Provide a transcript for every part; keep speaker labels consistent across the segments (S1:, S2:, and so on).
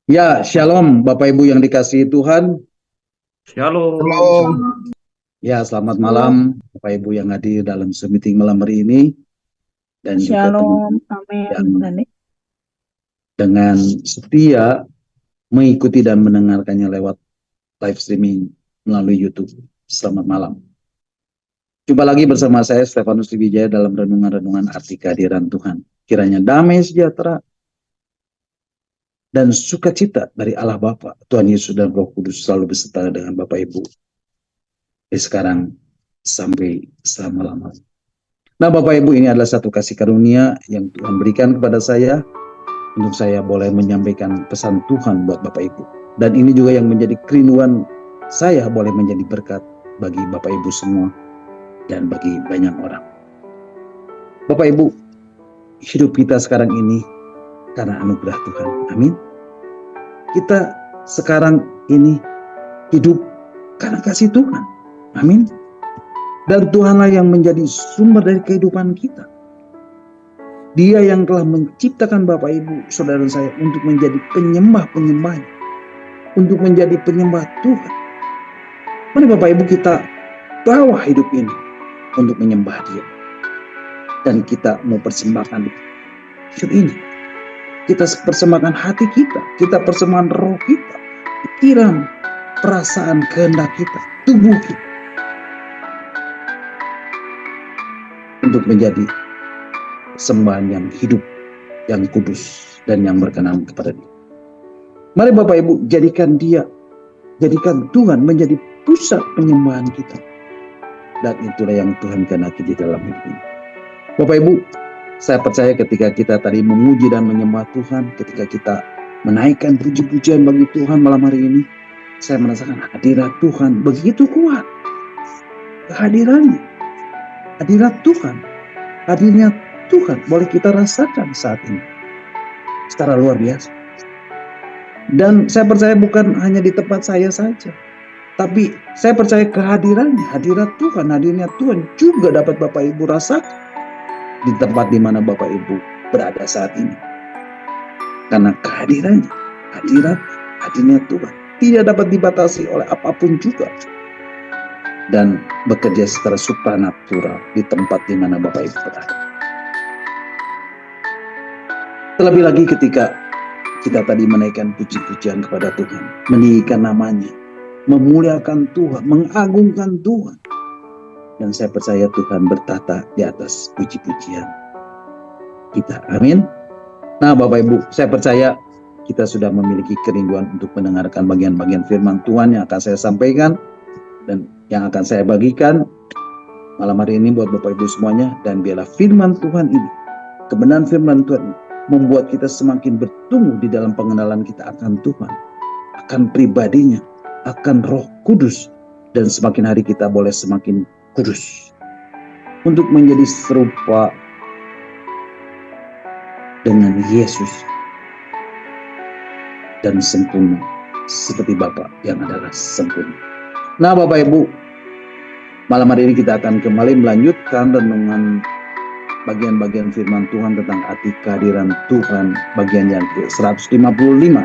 S1: Ya, shalom Bapak Ibu yang dikasihi Tuhan.
S2: Shalom.
S3: Shalom.
S1: Ya, selamat malam Bapak Ibu yang hadir dalam meeting malam hari ini. Dan juga
S3: Shalom,
S1: teman-teman yang
S3: amin.
S1: dengan setia mengikuti dan mendengarkannya lewat live streaming melalui YouTube. Selamat malam. Jumpa lagi bersama saya Stefanus Wijaya dalam renungan-renungan arti kehadiran Tuhan. Kiranya damai sejahtera dan sukacita dari Allah Bapa, Tuhan Yesus dan Roh Kudus selalu beserta dengan Bapak Ibu. Dari sekarang sampai selama-lamanya. Nah, Bapak Ibu, ini adalah satu kasih karunia yang Tuhan berikan kepada saya untuk saya boleh menyampaikan pesan Tuhan buat Bapak Ibu. Dan ini juga yang menjadi kerinduan saya boleh menjadi berkat bagi Bapak Ibu semua dan bagi banyak orang. Bapak Ibu, hidup kita sekarang ini karena anugerah Tuhan. Amin. Kita sekarang ini hidup karena kasih Tuhan. Amin. Dan Tuhanlah yang menjadi sumber dari kehidupan kita. Dia yang telah menciptakan Bapak Ibu, saudara saya, untuk menjadi penyembah-penyembahnya, untuk menjadi penyembah Tuhan. Mari Bapak Ibu kita bawa hidup ini untuk menyembah Dia. Dan kita mau persembahkan hidup ini. Kita persembahkan hati kita, kita persembahkan roh kita, pikiran, perasaan, kehendak kita, tubuh kita. Untuk menjadi sembahan yang hidup, yang kudus, dan yang berkenan kepada Dia. Mari Bapak Ibu jadikan Tuhan menjadi pusat penyembahan kita. Dan itulah yang Tuhan kehendaki di dalam hidup ini. Bapak Ibu, saya percaya ketika kita tadi memuji dan menyembah Tuhan, ketika kita menaikkan puji-pujian bagi Tuhan malam hari ini, saya merasakan hadirat Tuhan begitu kuat. Kehadirannya, hadirat Tuhan, hadirnya Tuhan boleh kita rasakan saat ini secara luar biasa. Dan saya percaya bukan hanya di tempat saya saja, tapi saya percaya kehadirannya, hadirat Tuhan, hadirnya Tuhan juga dapat Bapak Ibu rasakan di tempat di mana Bapak Ibu berada saat ini. Karena kehadirannya, hadirnya Tuhan tidak dapat dibatasi oleh apapun juga. Dan bekerja secara supranatural di tempat di mana Bapak Ibu berada. Terlebih lagi ketika kita tadi menaikkan puji-pujian kepada Tuhan, meninggikan namanya, memuliakan Tuhan, mengagungkan Tuhan. Dan saya percaya Tuhan bertata di atas puji-pujian kita. Amin. Nah Bapak Ibu, saya percaya kita sudah memiliki kerinduan untuk mendengarkan bagian-bagian firman Tuhan yang akan saya sampaikan dan yang akan saya bagikan malam hari ini buat Bapak Ibu semuanya. Dan biarlah firman Tuhan ini, kebenaran firman Tuhan ini, membuat kita semakin bertumbuh di dalam pengenalan kita akan Tuhan, akan pribadinya, akan Roh Kudus, dan semakin hari kita boleh semakin kudus untuk menjadi serupa dengan Yesus dan sempurna seperti Bapa yang adalah sempurna. Nah Bapak Ibu, malam hari ini kita akan kembali melanjutkan renungan bagian-bagian firman Tuhan tentang arti kehadiran Tuhan bagian yang ke-155.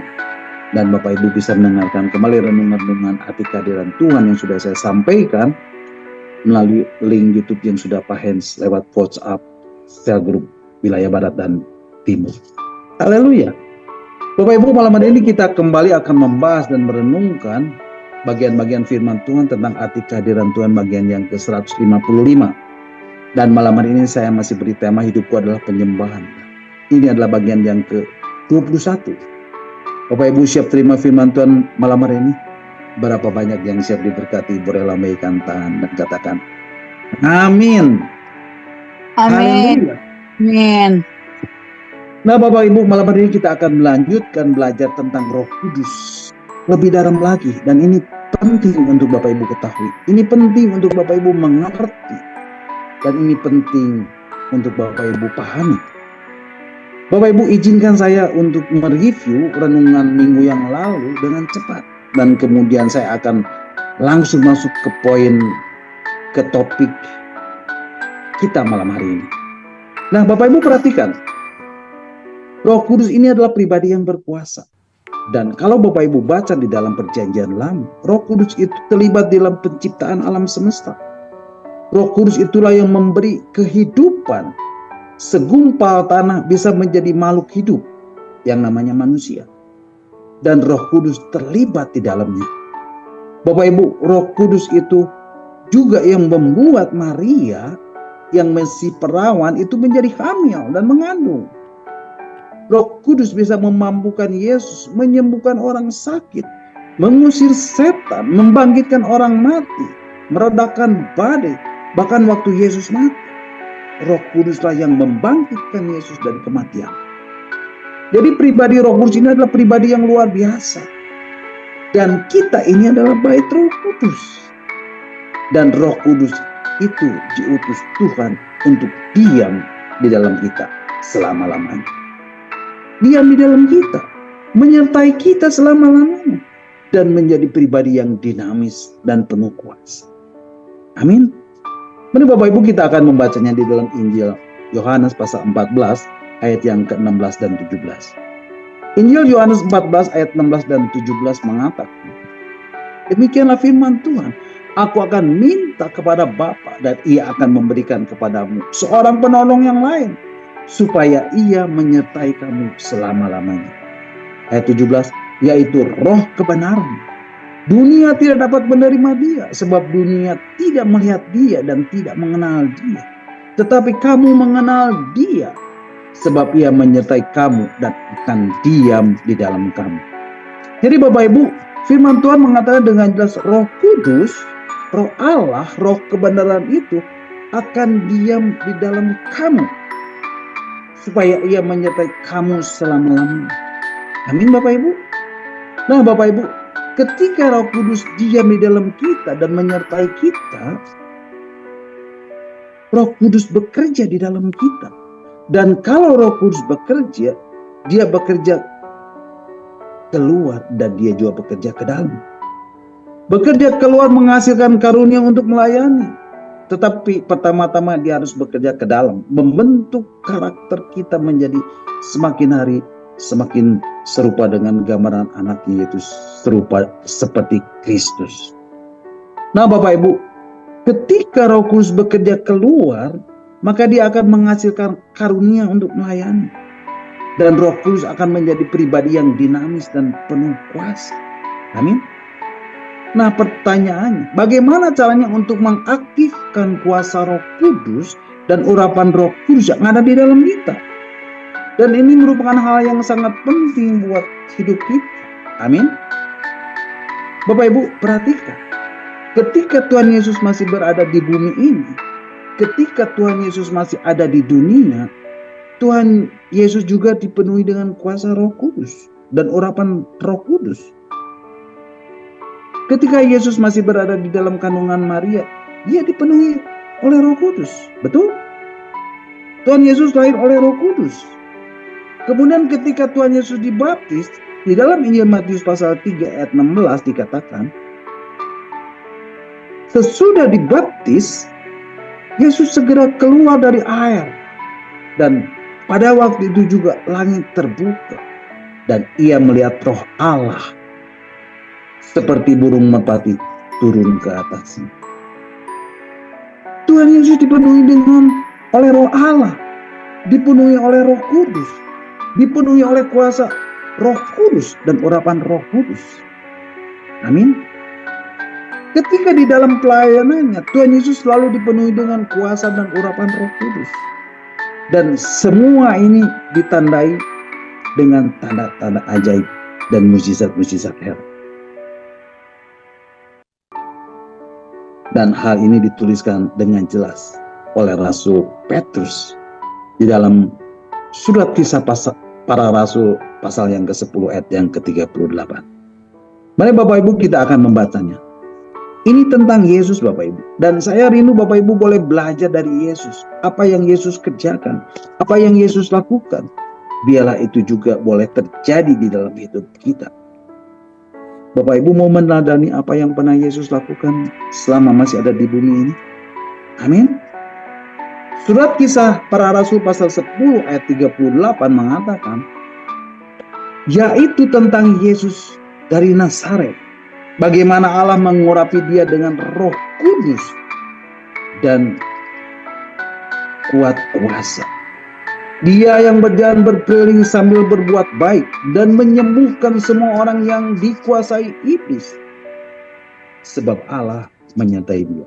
S1: Dan Bapak Ibu bisa mendengarkan kembali renungan-renungan arti kehadiran Tuhan yang sudah saya sampaikan melalui link YouTube yang sudah Pak Hens lewat WhatsApp Cell Group Wilayah Barat dan Timur. Haleluya. Bapak Ibu, malam hari ini kita kembali akan membahas dan merenungkan bagian-bagian firman Tuhan tentang arti kehadiran Tuhan bagian yang ke-155. Dan malam hari ini saya masih beri tema hidupku adalah penyembahan. Ini adalah bagian yang ke-21. Bapak Ibu siap terima firman Tuhan malam hari ini? Berapa banyak yang siap diberkati? Boleh lambaikan tangan dan katakan amin.
S3: Amin. Amin.
S1: Nah Bapak Ibu, malam hari ini kita akan melanjutkan belajar tentang Roh Kudus lebih dalam lagi. Dan ini penting untuk Bapak Ibu ketahui. Ini penting untuk Bapak Ibu mengerti. Dan ini penting untuk Bapak Ibu pahami. Bapak Ibu izinkan saya untuk mereview renungan minggu yang lalu dengan cepat. Dan kemudian saya akan langsung masuk ke poin, ke topik kita malam hari ini. Nah Bapak Ibu perhatikan. Roh Kudus ini adalah pribadi yang berkuasa. Dan kalau Bapak Ibu baca di dalam perjanjian lama, Roh Kudus itu terlibat dalam penciptaan alam semesta. Roh Kudus itulah yang memberi kehidupan. Segumpal tanah bisa menjadi makhluk hidup yang namanya manusia. Dan Roh Kudus terlibat di dalamnya. Bapak Ibu, Roh Kudus itu juga yang membuat Maria yang masih perawan itu menjadi hamil dan mengandung. Roh Kudus bisa memampukan Yesus menyembuhkan orang sakit, mengusir setan, membangkitkan orang mati, meredakan badai, bahkan waktu Yesus mati. Roh Kuduslah yang membangkitkan Yesus dari kematian. Jadi pribadi Roh Kudus ini adalah pribadi yang luar biasa. Dan kita ini adalah bait Roh Kudus. Dan Roh Kudus itu diutus Tuhan untuk diam di dalam kita selama-lamanya. Diam di dalam kita, menyertai kita selama-lamanya, dan menjadi pribadi yang dinamis dan penuh kuasa. Amin. Mari Bapak Ibu, kita akan membacanya di dalam Injil Yohanes pasal 14 ayat yang ke-16 dan 17. Injil Yohanes 14 ayat 16 dan 17 mengatakan, demikianlah firman Tuhan, aku akan minta kepada Bapa dan ia akan memberikan kepadamu seorang penolong yang lain, supaya ia menyertai kamu selama-lamanya. Ayat 17, yaitu Roh kebenaran. Dunia tidak dapat menerima dia, sebab dunia tidak melihat dia dan tidak mengenal dia. Tetapi kamu mengenal dia, sebab ia menyertai kamu dan akan diam di dalam kamu. Jadi Bapak Ibu, firman Tuhan mengatakan dengan jelas Roh Kudus, Roh Allah, Roh kebenaran itu akan diam di dalam kamu, supaya ia menyertai kamu selama-lamanya. Amin Bapak Ibu. Nah Bapak Ibu, ketika Roh Kudus diam di dalam kita dan menyertai kita, Roh Kudus bekerja di dalam kita. Dan kalau Roh Kudus bekerja, dia bekerja keluar dan dia juga bekerja ke dalam. Bekerja keluar menghasilkan karunia untuk melayani. Tetapi pertama-tama dia harus bekerja ke dalam, membentuk karakter kita menjadi semakin hari semakin serupa dengan gambaran anaknya, yaitu serupa seperti Kristus. Nah Bapak Ibu, ketika Roh Kudus bekerja keluar, maka dia akan menghasilkan karunia untuk melayani. Dan Roh Kudus akan menjadi pribadi yang dinamis dan penuh kuasa. Amin. Nah pertanyaannya, bagaimana caranya untuk mengaktifkan kuasa Roh Kudus dan urapan Roh Kudus yang ada di dalam kita? Dan ini merupakan hal yang sangat penting buat hidup kita. Amin. Bapak Ibu, perhatikan. Ketika Tuhan Yesus masih berada di bumi ini, ketika Tuhan Yesus masih ada di dunia, Tuhan Yesus juga dipenuhi dengan kuasa Roh Kudus dan urapan Roh Kudus. Ketika Yesus masih berada di dalam kandungan Maria, dia dipenuhi oleh Roh Kudus. Betul? Tuhan Yesus lahir oleh Roh Kudus. Kemudian ketika Tuhan Yesus dibaptis, di dalam Injil Matius pasal 3 ayat 16 dikatakan, sesudah dibaptis, Yesus segera keluar dari air. Dan pada waktu itu juga langit terbuka. Dan ia melihat Roh Allah seperti burung merpati turun ke atasnya. Tuhan Yesus dipenuhi oleh Roh Allah, dipenuhi oleh Roh Kudus, dipenuhi oleh kuasa Roh Kudus dan urapan Roh Kudus. Amin. Ketika di dalam pelayanannya, Tuhan Yesus selalu dipenuhi dengan kuasa dan urapan Roh Kudus. Dan semua ini ditandai dengan tanda-tanda ajaib dan mukjizat-mukjizat heran. Dan hal ini dituliskan dengan jelas oleh Rasul Petrus di dalam surat Kisah Para Rasul pasal yang ke-10 ayat yang ke-38. Mari Bapak Ibu kita akan membacanya. Ini tentang Yesus Bapak Ibu. Dan saya rindu Bapak Ibu boleh belajar dari Yesus. Apa yang Yesus kerjakan, apa yang Yesus lakukan. Biarlah itu juga boleh terjadi di dalam hidup kita. Bapak Ibu mau meneladani apa yang pernah Yesus lakukan selama masih ada di bumi ini? Amin. Surat Kisah Para Rasul pasal 10 ayat 38 mengatakan, yaitu tentang Yesus dari Nazaret. Bagaimana Allah mengurapi dia dengan Roh Kudus dan kuat kuasa. Dia yang berjalan berkeliling sambil berbuat baik dan menyembuhkan semua orang yang dikuasai iblis, sebab Allah menyertai dia.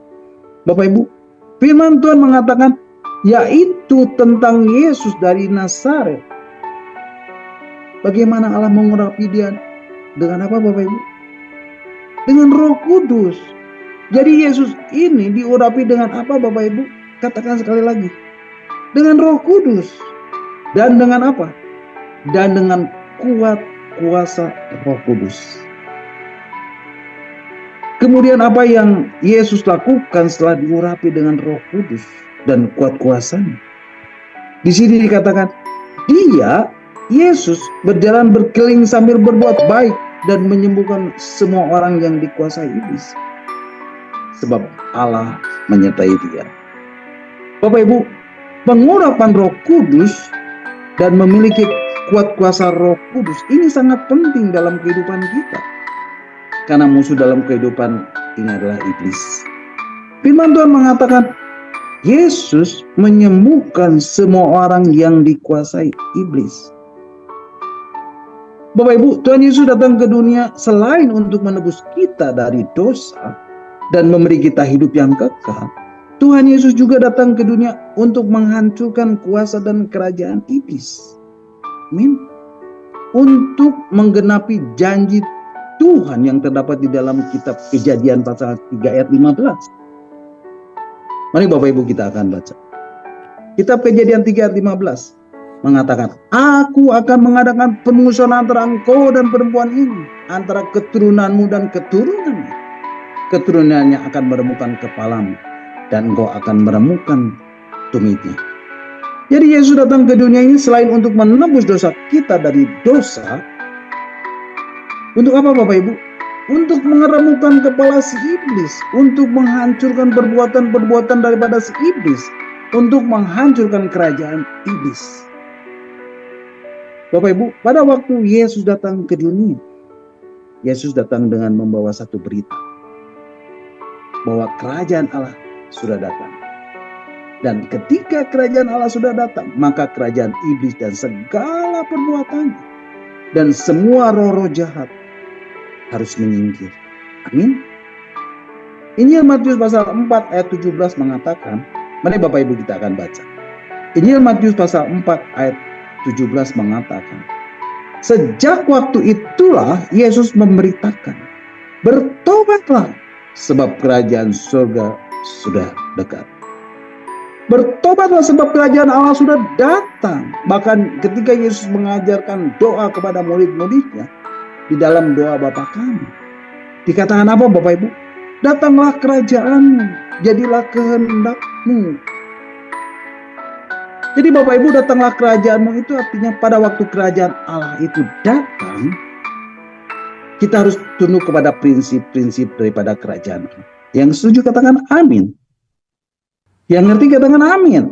S1: Bapak Ibu, firman Tuhan mengatakan, yaitu tentang Yesus dari Nazaret. Bagaimana Allah mengurapi dia? Dengan apa Bapak Ibu? Dengan Roh Kudus. Jadi Yesus ini diurapi dengan apa Bapak Ibu? Katakan sekali lagi. Dengan Roh Kudus. Dan dengan apa? Dan dengan kuat kuasa Roh Kudus. Kemudian apa yang Yesus lakukan setelah diurapi dengan Roh Kudus dan kuat kuasanya? Di sini dikatakan, dia, Yesus, berjalan berkeliling sambil berbuat baik dan menyembuhkan semua orang yang dikuasai iblis, sebab Allah menyertai dia. Bapak Ibu, pengurapan Roh Kudus dan memiliki kuat kuasa Roh Kudus ini sangat penting dalam kehidupan kita. Karena musuh dalam kehidupan ini adalah iblis. Firman Tuhan mengatakan, Yesus menyembuhkan semua orang yang dikuasai iblis. Bapak Ibu, Tuhan Yesus datang ke dunia selain untuk menebus kita dari dosa dan memberi kita hidup yang kekal. Tuhan Yesus juga datang ke dunia untuk menghancurkan kuasa dan kerajaan iblis. Amin. Untuk menggenapi janji Tuhan yang terdapat di dalam kitab Kejadian pasal 3 ayat 15. Mari Bapak Ibu kita akan baca. Kitab Kejadian 3 ayat 15 mengatakan, aku akan mengadakan permusuhan antara engkau dan perempuan ini, antara keturunanmu dan keturunannya. Keturunannya akan meremukkan kepalamu, dan engkau akan meremukkan tumitnya. Jadi Yesus datang ke dunia ini selain untuk menebus dosa kita dari dosa. Untuk apa Bapak Ibu? Untuk mengeremukkan kepala si iblis, untuk menghancurkan perbuatan-perbuatan daripada si iblis, untuk menghancurkan kerajaan iblis. Bapak Ibu, pada waktu Yesus datang ke dunia, Yesus datang dengan membawa satu berita, bahwa kerajaan Allah sudah datang. Dan ketika kerajaan Allah sudah datang, maka kerajaan iblis dan segala perbuatannya dan semua roh-roh jahat harus menyingkir. Amin. Injil Matius pasal 4 ayat 17 mengatakan, mari Bapak Ibu kita akan baca. Injil Matius pasal 4 ayat 17 mengatakan, sejak waktu itulah Yesus memberitakan, bertobatlah sebab kerajaan surga sudah dekat. Bertobatlah sebab kerajaan Allah sudah datang. Bahkan ketika Yesus mengajarkan doa kepada murid-muridnya, di dalam doa Bapa kami, dikatakan apa Bapak Ibu? Datanglah kerajaanmu, jadilah kehendakmu. Jadi Bapak Ibu, datanglah kerajaanmu itu artinya pada waktu kerajaan Allah itu datang, kita harus tunduk kepada prinsip-prinsip daripada kerajaan Allah. Yang setuju katakan amin. Yang ngerti katakan amin.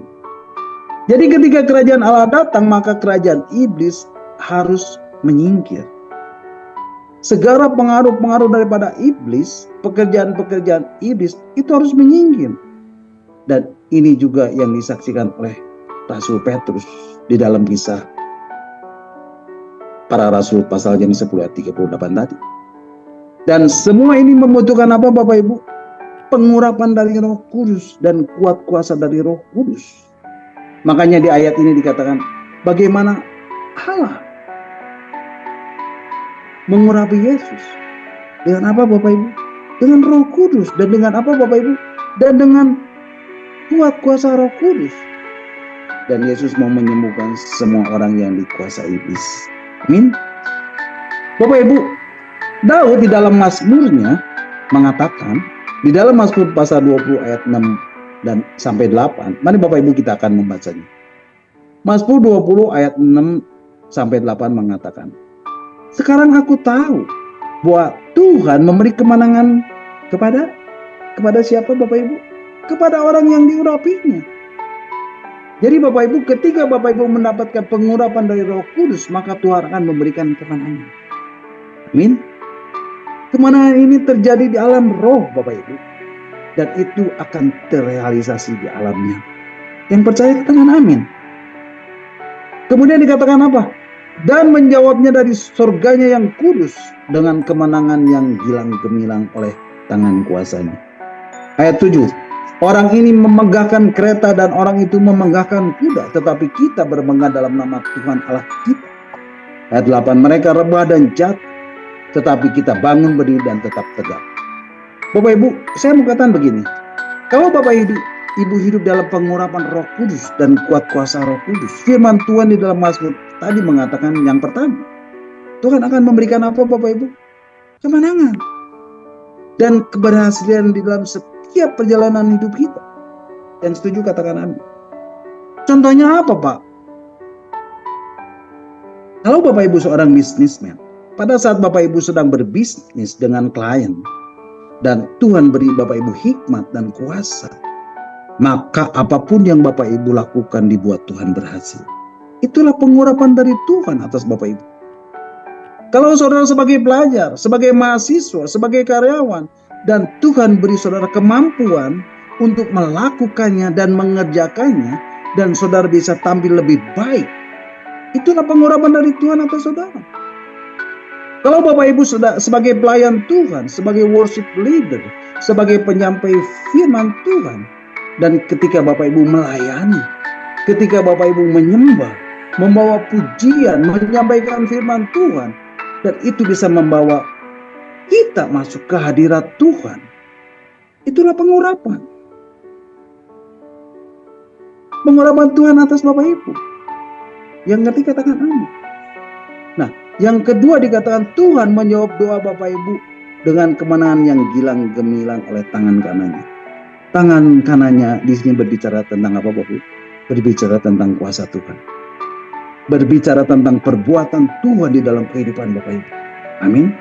S1: Jadi ketika kerajaan Allah datang, maka kerajaan iblis harus menyingkir. Segala pengaruh-pengaruh daripada iblis, pekerjaan-pekerjaan iblis itu harus menyingkir. Dan ini juga yang disaksikan oleh Rasul Petrus di dalam kisah para rasul pasal yang 10 ayat 38 tadi. Dan semua ini membutuhkan apa Bapak Ibu? Pengurapan dari Roh Kudus dan kuat kuasa dari Roh Kudus. Makanya di ayat ini dikatakan, bagaimana Allah mengurapi Yesus. Dengan apa Bapak Ibu? Dengan Roh Kudus. Dan dengan apa Bapak Ibu? Dan dengan kuat kuasa Roh Kudus. Dan Yesus mau menyembuhkan semua orang yang dikuasai iblis. Amin. Bapak Ibu, Daud di dalam Mazmurnya mengatakan, di dalam Mazmur pasal 20 ayat 6 dan sampai 8. Mari Bapak Ibu kita akan membacanya. Mazmur 20 ayat 6 sampai 8 mengatakan, sekarang aku tahu bahwa Tuhan memberi kemenangan kepada siapa Bapak Ibu? Kepada orang yang diurapinya. Jadi Bapak Ibu, ketika Bapak Ibu mendapatkan pengurapan dari Roh Kudus, maka Tuhan akan memberikan kemenangan. Amin. Kemenangan ini terjadi di alam roh Bapak Ibu. Dan itu akan terrealisasi di alamnya. Yang percaya katakan amin. Kemudian dikatakan apa? Dan menjawabnya dari surganya yang kudus dengan kemenangan yang gilang gemilang oleh tangan kuasanya. Ayat 7. Orang ini memegahkan kereta dan orang itu memegahkan kuda, tetapi kita bermegah dalam nama Tuhan Allah kita. Ayat 8. Mereka rebah dan jatuh, tetapi kita bangun berdiri dan tetap tegak. Bapak Ibu, saya mau katakan begini. Kalau Bapak Ibu hidup dalam pengurapan Roh Kudus dan kuat kuasa Roh Kudus, firman Tuhan di dalam Mazmur tadi mengatakan yang pertama, Tuhan akan memberikan apa Bapak Ibu? Kemenangan dan keberhasilan di dalam setiap perjalanan hidup kita. Yang setuju katakan amin. Contohnya apa Pak? Kalau Bapak Ibu seorang bisnismen, pada saat Bapak Ibu sedang berbisnis dengan klien, dan Tuhan beri Bapak Ibu hikmat dan kuasa, maka apapun yang Bapak Ibu lakukan dibuat Tuhan berhasil. Itulah pengurapan dari Tuhan atas Bapak Ibu. Kalau saudara sebagai pelajar, sebagai mahasiswa, sebagai karyawan, dan Tuhan beri saudara kemampuan untuk melakukannya dan mengerjakannya, dan saudara bisa tampil lebih baik, itulah pengurapan dari Tuhan atas saudara. Kalau Bapak Ibu sebagai pelayan Tuhan, sebagai worship leader, sebagai penyampai firman Tuhan, dan ketika Bapak Ibu melayani, ketika Bapak Ibu menyembah, membawa pujian, menyampaikan firman Tuhan, dan itu bisa membawa kita masuk ke hadirat Tuhan, itulah pengurapan. Pengurapan Tuhan atas Bapak Ibu. Yang ngerti katakan amin. Nah, yang kedua dikatakan Tuhan menjawab doa Bapak Ibu dengan kemenangan yang gilang gemilang oleh tangan kanannya. Tangan kanannya di sini berbicara tentang apa Bapak Ibu? Berbicara tentang kuasa Tuhan. Berbicara tentang perbuatan Tuhan di dalam kehidupan Bapak Ibu. Amin.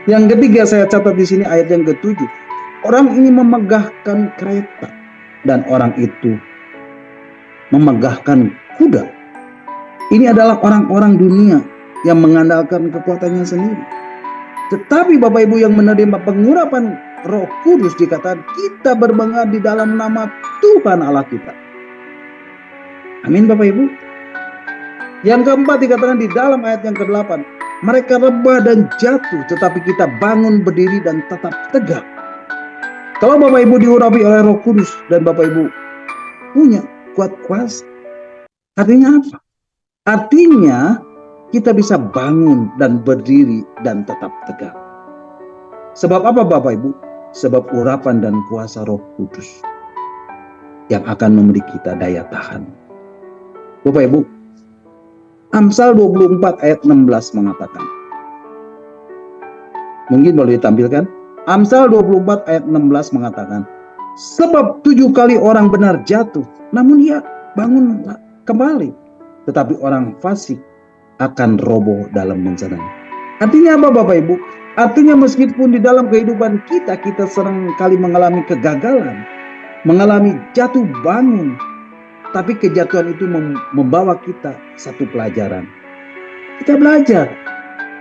S1: Yang ketiga saya catat di sini ayat yang ke-7. Orang ini memegahkan kereta dan orang itu memegahkan kuda. Ini adalah orang-orang dunia yang mengandalkan kekuatannya sendiri. Tetapi Bapak Ibu yang menerima pengurapan Roh Kudus dikatakan kita berbangga di dalam nama Tuhan Allah kita. Amin Bapak Ibu. Yang keempat dikatakan di dalam ayat yang ke-8. Mereka rebah dan jatuh tetapi kita bangun berdiri dan tetap tegak. Kalau Bapak Ibu diurapi oleh Roh Kudus dan Bapak Ibu punya kuat kuasa, artinya apa? Artinya kita bisa bangun dan berdiri dan tetap tegak. Sebab apa Bapak Ibu? Sebab urapan dan kuasa Roh Kudus yang akan memberi kita daya tahan. Bapak Ibu, Amsal 24 ayat 16 mengatakan. Mungkin boleh ditampilkan. Amsal 24 ayat 16 mengatakan. Sebab 7 kali orang benar jatuh, namun ia bangun kembali. Tetapi orang fasik akan roboh dalam mencerna. Artinya apa Bapak Ibu? Artinya meskipun di dalam kehidupan kita sering kali mengalami kegagalan, mengalami jatuh bangun, tapi kejatuhan itu membawa kita satu pelajaran. Kita belajar,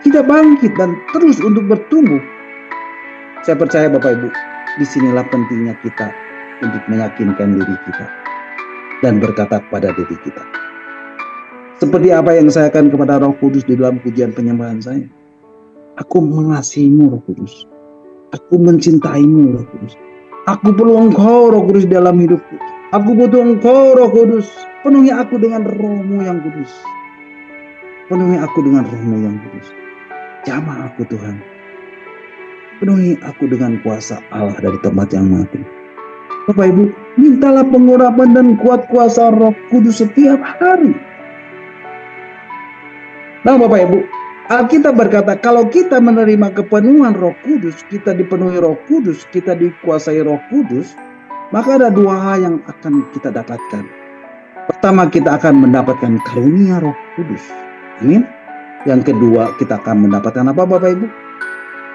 S1: kita bangkit dan terus untuk bertumbuh. Saya percaya Bapak Ibu, disinilah pentingnya kita untuk meyakinkan diri kita dan berkata kepada diri kita. Seperti apa yang saya akan kepada Roh Kudus di dalam pujian penyembahan saya. Aku mengasihimu Roh Kudus. Aku mencintaimu Roh Kudus. Aku perlu Engkau Roh Kudus dalam hidupku. Aku butuh Engkau Roh Kudus. Penuhi aku dengan Roh-Mu yang kudus. Penuhi aku dengan Roh-Mu yang kudus. Jamah aku Tuhan. Penuhi aku dengan kuasa Allah dari tempat yang mati. Bapak Ibu, mintalah pengurapan dan kuat kuasa Roh Kudus setiap hari. Nah Bapak Ibu, Alkitab berkata kalau kita menerima kepenuhan Roh Kudus, kita dipenuhi Roh Kudus, kita dikuasai Roh Kudus, maka ada 2 hal yang akan kita dapatkan. Pertama, kita akan mendapatkan karunia Roh Kudus. Amin. Yang kedua, kita akan mendapatkan apa Bapak Ibu?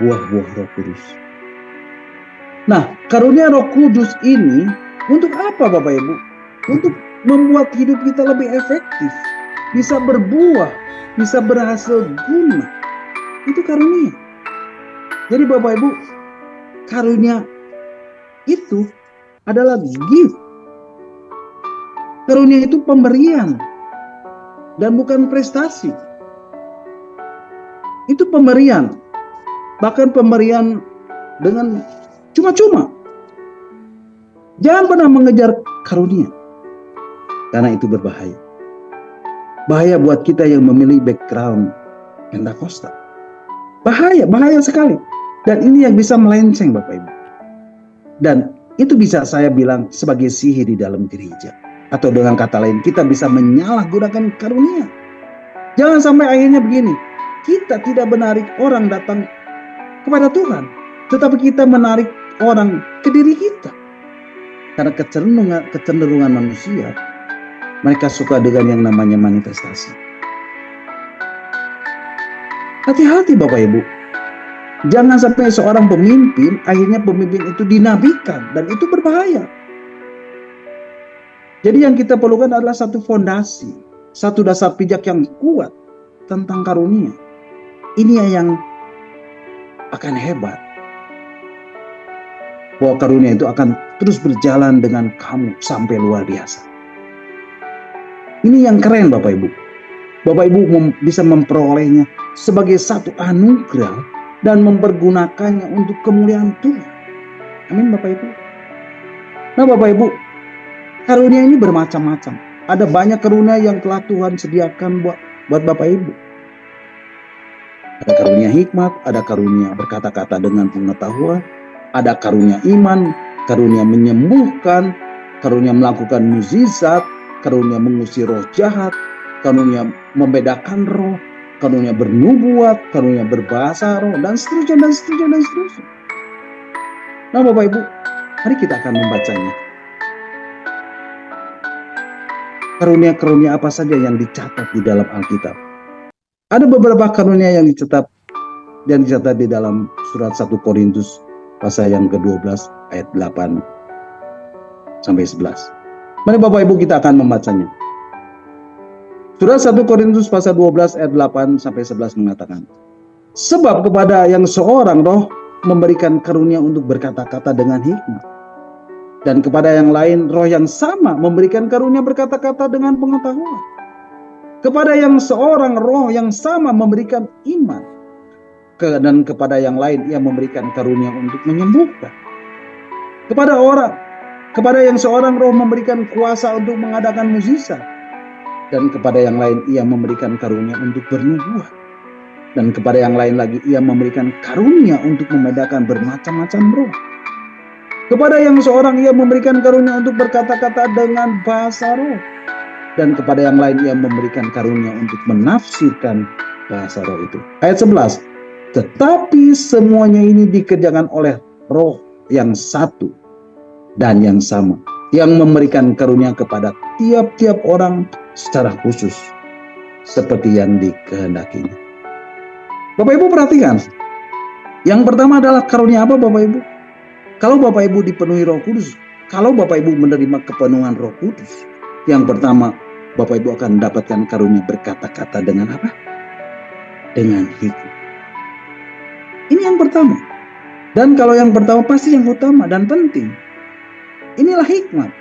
S1: Buah-buah Roh Kudus. Nah, karunia Roh Kudus ini untuk apa Bapak Ibu? Untuk membuat hidup kita lebih efektif, bisa berbuah, bisa berhasil guna. Itu karunia. Jadi Bapak Ibu, karunia itu adalah gift. Karunia itu pemberian dan bukan prestasi. Itu pemberian, bahkan pemberian dengan cuma-cuma. Jangan pernah mengejar karunia, karena itu berbahaya. Bahaya buat kita yang memilih background Pentakosta. Bahaya sekali. Dan ini yang bisa melenceng Bapak Ibu. Dan itu bisa saya bilang sebagai sihir di dalam gereja. Atau dengan kata lain, kita bisa menyalahgunakan karunia. Jangan sampai akhirnya begini, kita tidak menarik orang datang kepada Tuhan, tetapi kita menarik orang ke diri kita. Karena kecenderungan manusia, mereka suka dengan yang namanya manifestasi. Hati-hati Bapak Ibu. Jangan sampai seorang pemimpin, akhirnya pemimpin itu dinabikan. Dan itu berbahaya. Jadi yang kita perlukan adalah satu fondasi. Satu dasar pijak yang kuat tentang karunia. Ini yang akan hebat. Bahwa karunia itu akan terus berjalan dengan kamu sampai luar biasa. Ini yang keren Bapak Ibu. Bapak Ibu bisa memperolehnya sebagai satu anugerah dan mempergunakannya untuk kemuliaan Tuhan. Amin Bapak Ibu. Nah Bapak Ibu, karunia ini bermacam-macam. Ada banyak karunia yang telah Tuhan sediakan buat Bapak Ibu. Ada karunia hikmat, ada karunia berkata-kata dengan pengetahuan, ada karunia iman, karunia menyembuhkan, karunia melakukan mukjizat, karunia mengusir roh jahat, karunia membedakan roh, karunia bernubuat, karunia berbahasa roh, dan seterusnya, dan seterusnya, dan seterusnya. Nah Bapak Ibu, mari kita akan membacanya. Karunia-karunia apa saja yang dicatat di dalam Alkitab? Ada beberapa karunia yang dicatat di dalam surat 1 Korintus pasal yang ke-12 ayat 8 sampai 11. Mari Bapak Ibu kita akan membacanya. Surat 1 Korintus pasal 12 ayat 8 sampai 11 mengatakan, sebab kepada yang seorang roh memberikan karunia untuk berkata-kata dengan hikmat, dan kepada yang lain roh yang sama memberikan karunia berkata-kata dengan pengetahuan. Kepada yang seorang roh yang sama memberikan iman, dan kepada yang lain ia memberikan karunia untuk menyembuhkan. Kepada yang seorang roh memberikan kuasa untuk mengadakan mukjizat, dan kepada yang lain ia memberikan karunia untuk bernubuat, dan kepada yang lain lagi ia memberikan karunia untuk membedakan bermacam-macam roh. Kepada yang seorang ia memberikan karunia untuk berkata-kata dengan bahasa roh, dan kepada yang lain ia memberikan karunia untuk menafsirkan bahasa roh itu. Ayat 11, tetapi semuanya ini dikerjakan oleh roh yang satu dan yang sama, yang memberikan karunia kepada tiap-tiap orang secara khusus, seperti yang dikehendakinya. Bapak Ibu perhatikan, yang pertama adalah karunia apa Bapak Ibu? Kalau Bapak Ibu dipenuhi Roh Kudus, kalau Bapak Ibu menerima kepenuhan Roh Kudus, yang pertama Bapak Ibu akan mendapatkan karunia berkata-kata dengan apa? Dengan hikmat. Ini yang pertama. Dan kalau yang pertama pasti yang utama dan penting. Inilah hikmat.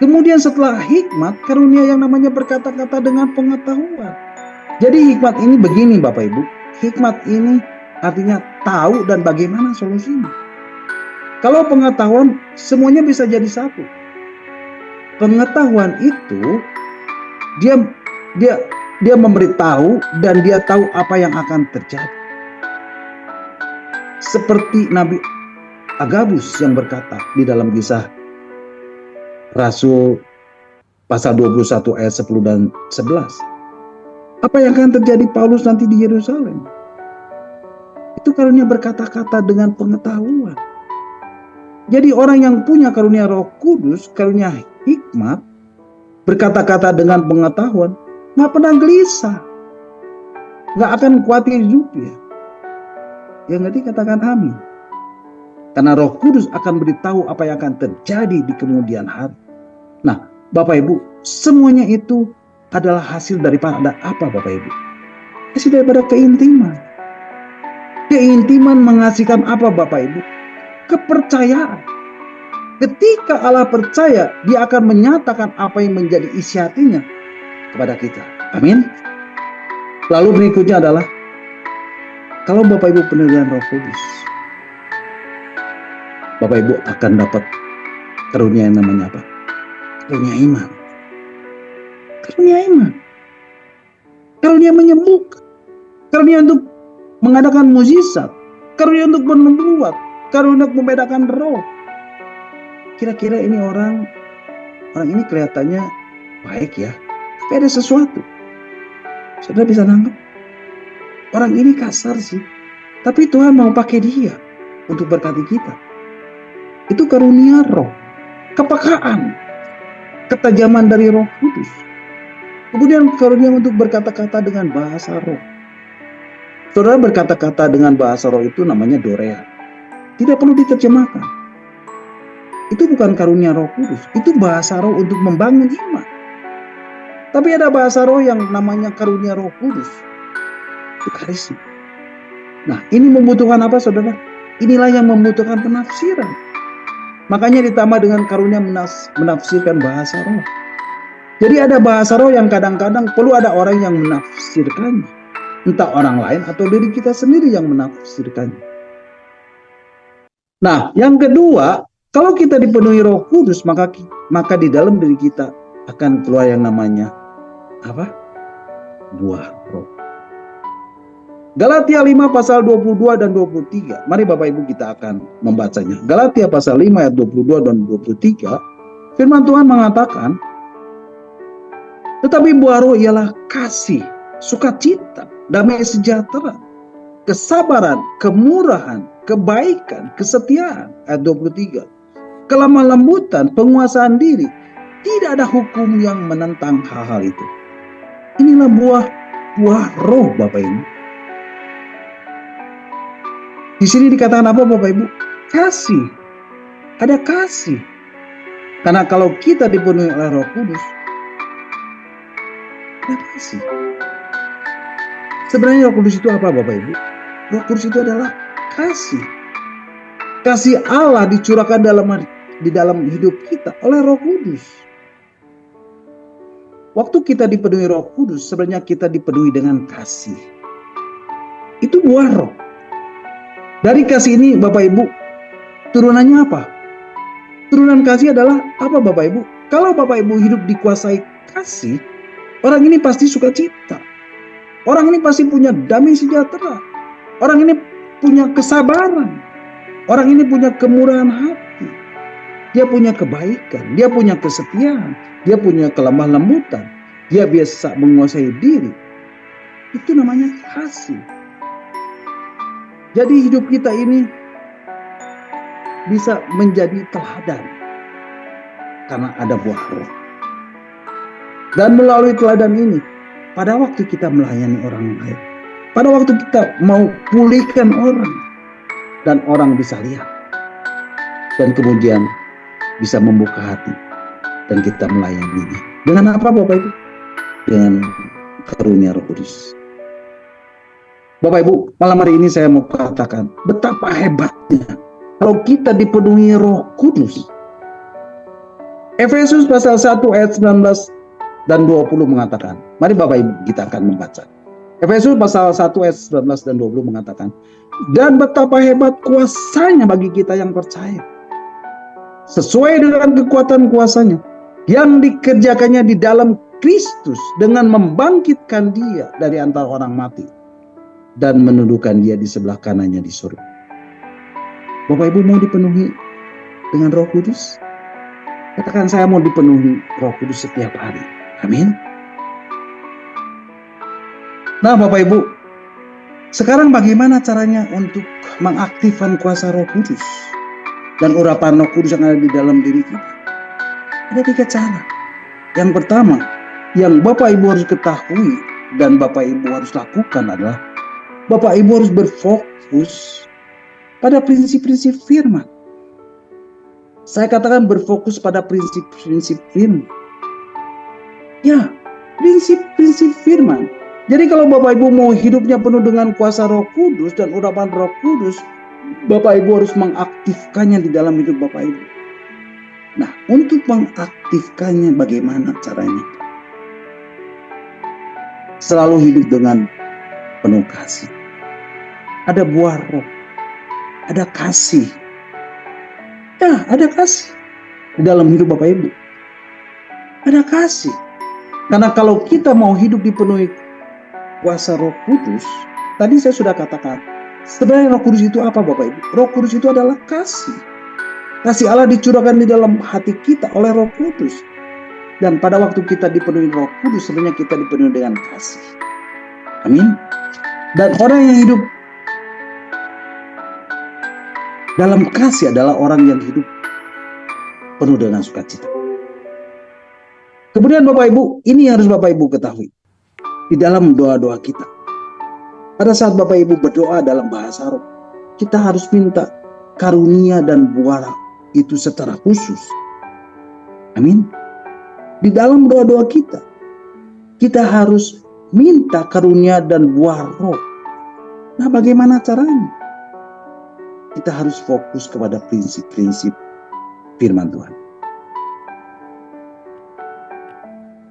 S1: Kemudian setelah hikmat, karunia yang namanya berkata-kata dengan pengetahuan. Jadi hikmat ini begini Bapak Ibu. Hikmat ini artinya tahu dan bagaimana solusinya. Kalau pengetahuan semuanya bisa jadi satu. Pengetahuan itu dia memberitahu dan dia tahu apa yang akan terjadi. Seperti Nabi Agabus yang berkata di dalam Kisah Rasul pasal 21 ayat 10 dan 11. Apa yang akan terjadi Paulus nanti di Yerusalem? Itu karunia berkata-kata dengan pengetahuan. Jadi orang yang punya karunia Roh Kudus, karunia hikmat, berkata-kata dengan pengetahuan, nggak pernah gelisah, nggak akan khawatir hidupnya. Yang ngerti katakan amin. Karena Roh Kudus akan beritahu apa yang akan terjadi di kemudian hari. Nah, Bapak Ibu, semuanya itu adalah hasil daripada apa Bapak Ibu? Hasil daripada keintiman. Keintiman menghasilkan apa Bapak Ibu? Kepercayaan. Ketika Allah percaya, dia akan menyatakan apa yang menjadi isi hatinya kepada kita. Amin. Lalu berikutnya adalah, kalau Bapak Ibu penuh dengan Roh Kudus, Bapak Ibu akan dapat karunia yang namanya apa? Karunia iman. Karunia iman. Karunia menyembuhkan. Karunia untuk mengadakan mukjizat. Karunia untuk bernubuat. Karunia untuk membedakan roh. Kira-kira ini orang ini kelihatannya baik ya, tapi ada sesuatu. Saudara bisa nangkep? Orang ini kasar sih, tapi Tuhan mau pakai dia untuk berkati kita. Itu karunia roh, kepekaan, ketajaman dari Roh Kudus. Kemudian karunia untuk berkata-kata dengan bahasa roh. Saudara, berkata-kata dengan bahasa roh itu namanya dorea. Tidak perlu diterjemahkan. Itu bukan karunia Roh Kudus, itu bahasa roh untuk membangun iman. Tapi ada bahasa roh yang namanya karunia Roh Kudus. Itu karisma. Nah, ini membutuhkan apa saudara? Inilah yang membutuhkan penafsiran. Makanya ditambah dengan karunia menafsirkan bahasa roh. Jadi ada bahasa roh yang kadang-kadang perlu ada orang yang menafsirkannya. Entah orang lain atau diri kita sendiri yang menafsirkannya. Nah, yang kedua, kalau kita dipenuhi Roh Kudus, maka di dalam diri kita akan keluar yang namanya apa? Buah roh. Galatia 5 pasal 22 dan 23. Mari Bapak Ibu kita akan membacanya. Galatia pasal 5 ayat 22 dan 23. Firman Tuhan mengatakan, tetapi buah roh ialah kasih, sukacita, damai sejahtera, kesabaran, kemurahan, kebaikan, kesetiaan. Ayat 23. Kelemah lembutan, penguasaan diri. Tidak ada hukum yang menentang hal-hal itu. Inilah buah roh Bapak Ibu. Di sini dikatakan apa Bapak Ibu? Kasih. Ada kasih. Karena kalau kita dipenuhi oleh Roh Kudus, ada kasih. Sebenarnya Roh Kudus itu apa Bapak Ibu? Roh Kudus itu adalah kasih. Kasih Allah dicurahkan di dalam hidup kita oleh Roh Kudus. Waktu kita dipenuhi Roh Kudus, sebenarnya kita dipenuhi dengan kasih. Itu buah roh. Dari kasih ini Bapak Ibu, turunannya apa? Turunan kasih adalah apa Bapak Ibu? Kalau Bapak Ibu hidup dikuasai kasih, orang ini pasti sukacita. Orang ini pasti punya damai sejahtera. Orang ini punya kesabaran. Orang ini punya kemurahan hati. Dia punya kebaikan, dia punya kesetiaan, dia punya kelemah lembutan, dia biasa menguasai diri. Itu namanya kasih. Jadi hidup kita ini bisa menjadi teladan karena ada buah roh. Dan melalui teladan ini, pada waktu kita melayani orang lain, pada waktu kita mau pulihkan orang, dan orang bisa lihat, dan kemudian bisa membuka hati, dan kita melayaninya. Dengan apa Bapak Ibu? Dengan karunia Roh Kudus. Bapak Ibu, malam hari ini saya mau katakan betapa hebatnya kalau kita dipenuhi Roh Kudus. Efesus pasal 1 ayat 19 dan 20 mengatakan, mari Bapak Ibu kita akan membaca. Efesus pasal 1 ayat 19 dan 20 mengatakan, dan betapa hebat kuasanya bagi kita yang percaya, sesuai dengan kekuatan kuasanya yang dikerjakannya di dalam Kristus dengan membangkitkan dia dari antara orang mati dan menundukkan dia di sebelah kanannya di surga. Bapak Ibu mau dipenuhi dengan Roh Kudus? Katakan, saya mau dipenuhi Roh Kudus setiap hari. Amin. Nah Bapak Ibu, sekarang bagaimana caranya untuk mengaktifkan kuasa Roh Kudus dan urapan Roh Kudus yang ada di dalam diri kita? Ada 3 cara. Yang pertama, yang Bapak Ibu harus ketahui dan Bapak Ibu harus lakukan adalah Bapak Ibu harus berfokus pada prinsip-prinsip firman. Saya katakan berfokus pada prinsip-prinsip firman. Ya, prinsip-prinsip firman. Jadi kalau Bapak Ibu mau hidupnya penuh dengan kuasa Roh Kudus dan urapan Roh Kudus, Bapak Ibu harus mengaktifkannya di dalam hidup Bapak Ibu. Nah, untuk mengaktifkannya bagaimana caranya? Selalu hidup dengan penuh kasih. Ada buah roh, ada kasih. Ya, ada kasih di dalam hidup Bapak Ibu. Ada kasih. Karena kalau kita mau hidup dipenuhi kuasa Roh Kudus, tadi saya sudah katakan, sebenarnya Roh Kudus itu apa Bapak Ibu? Roh Kudus itu adalah kasih. Kasih Allah dicurahkan di dalam hati kita oleh Roh Kudus. Dan pada waktu kita dipenuhi Roh Kudus, sebenarnya kita dipenuhi dengan kasih. Amin. Dan orang yang hidup dalam kasih adalah orang yang hidup penuh dengan sukacita. Kemudian Bapak Ibu, ini harus Bapak Ibu ketahui. Di dalam doa-doa kita, pada saat Bapak Ibu berdoa dalam bahasa roh, kita harus minta karunia dan buah itu secara khusus. Amin. Di dalam doa-doa kita harus minta karunia dan buah roh. Nah, bagaimana caranya? Kita harus fokus kepada prinsip-prinsip firman Tuhan.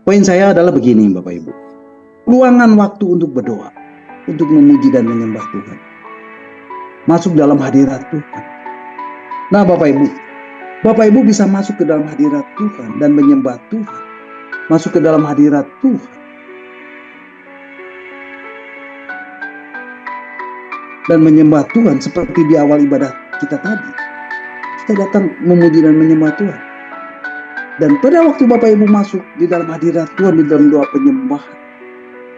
S1: Poin saya adalah begini Bapak Ibu. Luangan waktu untuk berdoa, untuk memuji dan menyembah Tuhan. Masuk dalam hadirat Tuhan. Nah Bapak Ibu bisa masuk ke dalam hadirat Tuhan dan menyembah Tuhan. Masuk ke dalam hadirat Tuhan. Dan menyembah Tuhan seperti di awal ibadah kita tadi. Kita datang memuji dan menyembah Tuhan. Dan pada waktu Bapak Ibu masuk di dalam hadirat Tuhan, di dalam doa penyembahan,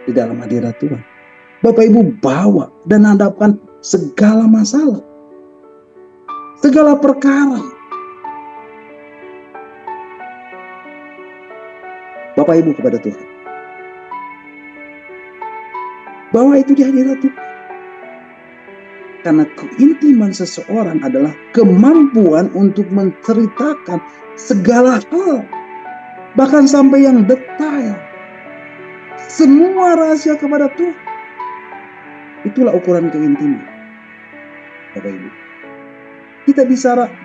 S1: di dalam hadirat Tuhan, Bapak Ibu bawa dan hadapkan segala masalah, segala perkara. Bapak Ibu kepada Tuhan. Bawa itu di hadirat Tuhan. Karena keintiman seseorang adalah kemampuan untuk menceritakan segala hal, bahkan sampai yang detail, semua rahasia kepada Tuhan. Itulah ukuran keintiman, Bapak Ibu.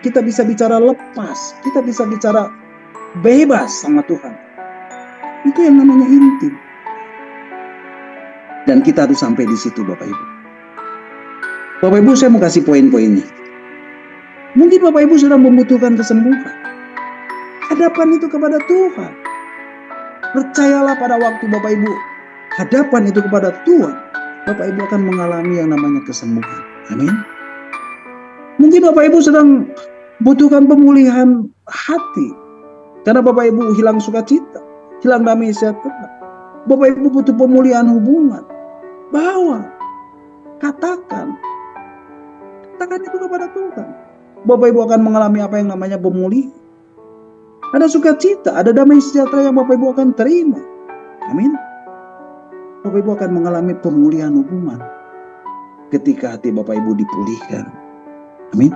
S1: Kita bisa bicara lepas, kita bisa bicara bebas sama Tuhan. Itu yang namanya intim. Dan kita harus sampai di situ, Bapak Ibu. Bapak Ibu, saya mau kasih poin-poinnya. Mungkin Bapak Ibu sedang membutuhkan kesembuhan. Hadapan itu kepada Tuhan. Percayalah pada waktu Bapak Ibu hadapan itu kepada Tuhan, Bapak Ibu akan mengalami yang namanya kesembuhan. Amin. Mungkin Bapak Ibu sedang butuhkan pemulihan hati. Karena Bapak Ibu hilang sukacita, hilang damai sejahtera. Bapak Ibu butuh pemulihan hubungan. Bawa, katakan itu kepada Tuhan. Bapak Ibu akan mengalami apa yang namanya pemulihan. Ada sukacita, ada damai sejahtera yang Bapak Ibu akan terima. Amin. Bapak Ibu akan mengalami pemulihan hubungan ketika hati Bapak Ibu dipulihkan. Amin.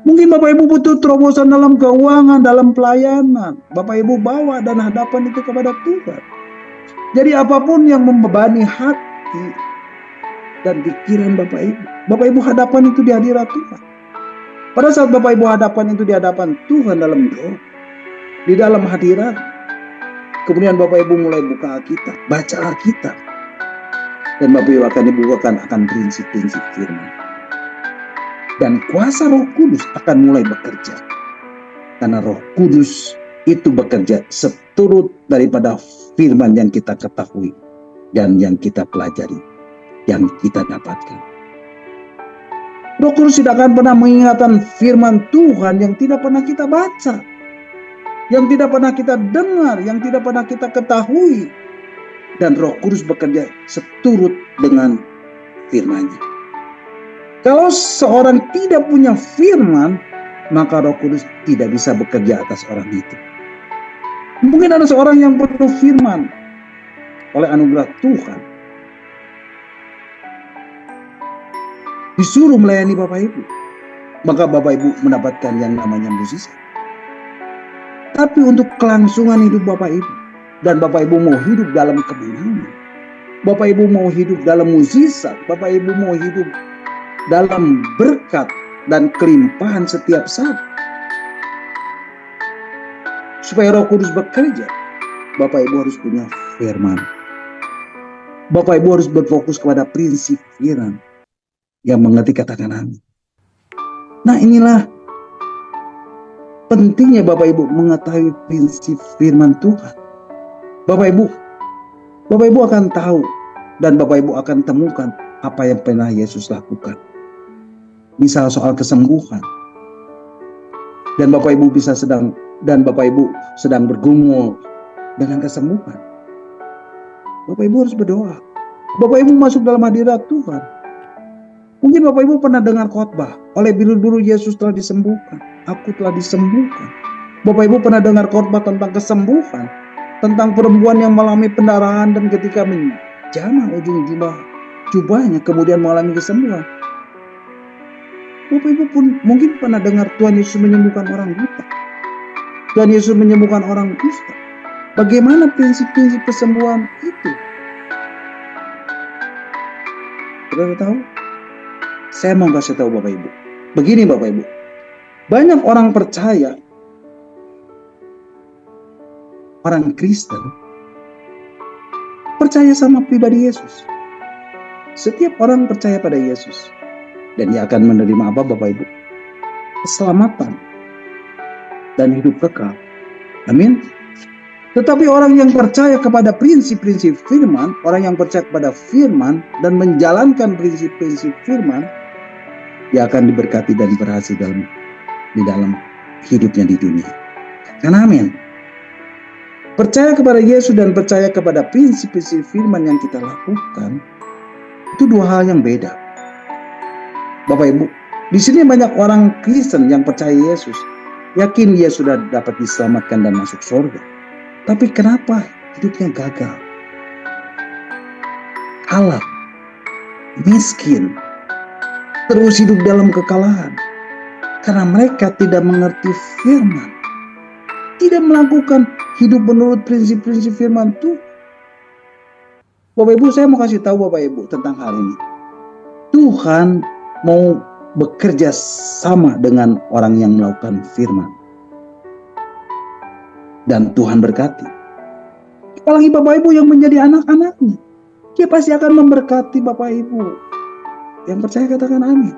S1: Mungkin Bapak Ibu butuh terobosan dalam keuangan, dalam pelayanan. Bapak Ibu bawa dan hadapan itu kepada Tuhan. Jadi apapun yang membebani hati dan pikiran Bapak Ibu hadapan itu di hadirat Tuhan. Pada saat Bapak Ibu hadapan itu di hadapan Tuhan dalam doa, di dalam hadirat, kemudian Bapak Ibu mulai buka Alkitab, baca Alkitab, dan Bapak Ibu akan dibukakan akan prinsip-prinsip firman. Dan kuasa Roh Kudus akan mulai bekerja. Karena Roh Kudus itu bekerja seturut daripada firman yang kita ketahui dan yang kita pelajari, yang kita dapatkan. Roh Kudus tidak akan pernah mengingatkan firman Tuhan yang tidak pernah kita baca, yang tidak pernah kita dengar, yang tidak pernah kita ketahui. Dan Roh Kudus bekerja seturut dengan firman-Nya. Kalau seorang tidak punya firman, maka Roh Kudus tidak bisa bekerja atas orang itu. Mungkin ada seorang yang penuh firman oleh anugerah Tuhan, disuruh melayani Bapak Ibu, maka Bapak Ibu mendapatkan yang namanya mukjizat. Tapi untuk kelangsungan hidup Bapak Ibu, dan Bapak Ibu mau hidup dalam kemenangan, Bapak Ibu mau hidup dalam mukjizat, Bapak Ibu mau hidup dalam berkat dan kelimpahan setiap saat, supaya Roh Kudus bekerja, Bapak Ibu harus punya firman. Bapak Ibu harus berfokus kepada prinsip firman. Yang mengerti katakan amin. Nah, inilah pentingnya Bapak Ibu mengetahui prinsip firman Tuhan. Bapak Ibu akan tahu dan Bapak Ibu akan temukan apa yang pernah Yesus lakukan. Misal soal kesembuhan. Dan Bapak Ibu sedang bergumul dengan kesembuhan. Bapak Ibu harus berdoa. Bapak Ibu masuk dalam hadirat Tuhan. Mungkin Bapak Ibu pernah dengar khotbah, oleh biru-biru Yesus telah disembuhkan. Aku telah disembuhkan. Bapak Ibu pernah dengar khotbah tentang kesembuhan, tentang perempuan yang mengalami pendarahan dan ketika menjamah ujung jubahnya kemudian mengalami kesembuhan. Bapak Ibu pun mungkin pernah dengar Tuhan Yesus menyembuhkan orang buta. Tuhan Yesus menyembuhkan orang kusta. Bagaimana prinsip-prinsip kesembuhan itu? Saudara tahu? Saya mau kasih tahu Bapak Ibu. Begini Bapak Ibu. Banyak orang percaya, orang Kristen, percaya sama pribadi Yesus. Setiap orang percaya pada Yesus. Dan dia akan menerima apa Bapak Ibu? Keselamatan. Dan hidup kekal. Amin. Tetapi orang yang percaya kepada prinsip-prinsip firman, orang yang percaya kepada firman dan menjalankan prinsip-prinsip firman, dia akan diberkati dan berhasil di dalam hidupnya di dunia. Karena amin. Percaya kepada Yesus dan percaya kepada prinsip-prinsip firman yang kita lakukan, itu dua hal yang beda. Bapak Ibu, di sini banyak orang Kristen yang percaya Yesus, yakin dia sudah dapat diselamatkan dan masuk surga. Tapi kenapa hidupnya gagal? Kalah, miskin, terus hidup dalam kekalahan. Karena mereka tidak mengerti firman. Tidak melakukan hidup menurut prinsip-prinsip firman Tuhan. Bapak Ibu, saya mau kasih tahu Bapak Ibu tentang hal ini. Tuhan mau bekerja sama dengan orang yang melakukan firman. Dan Tuhan berkati. Apalagi Bapak Ibu yang menjadi anak-anaknya. Dia pasti akan memberkati Bapak Ibu. Yang percaya katakan amin.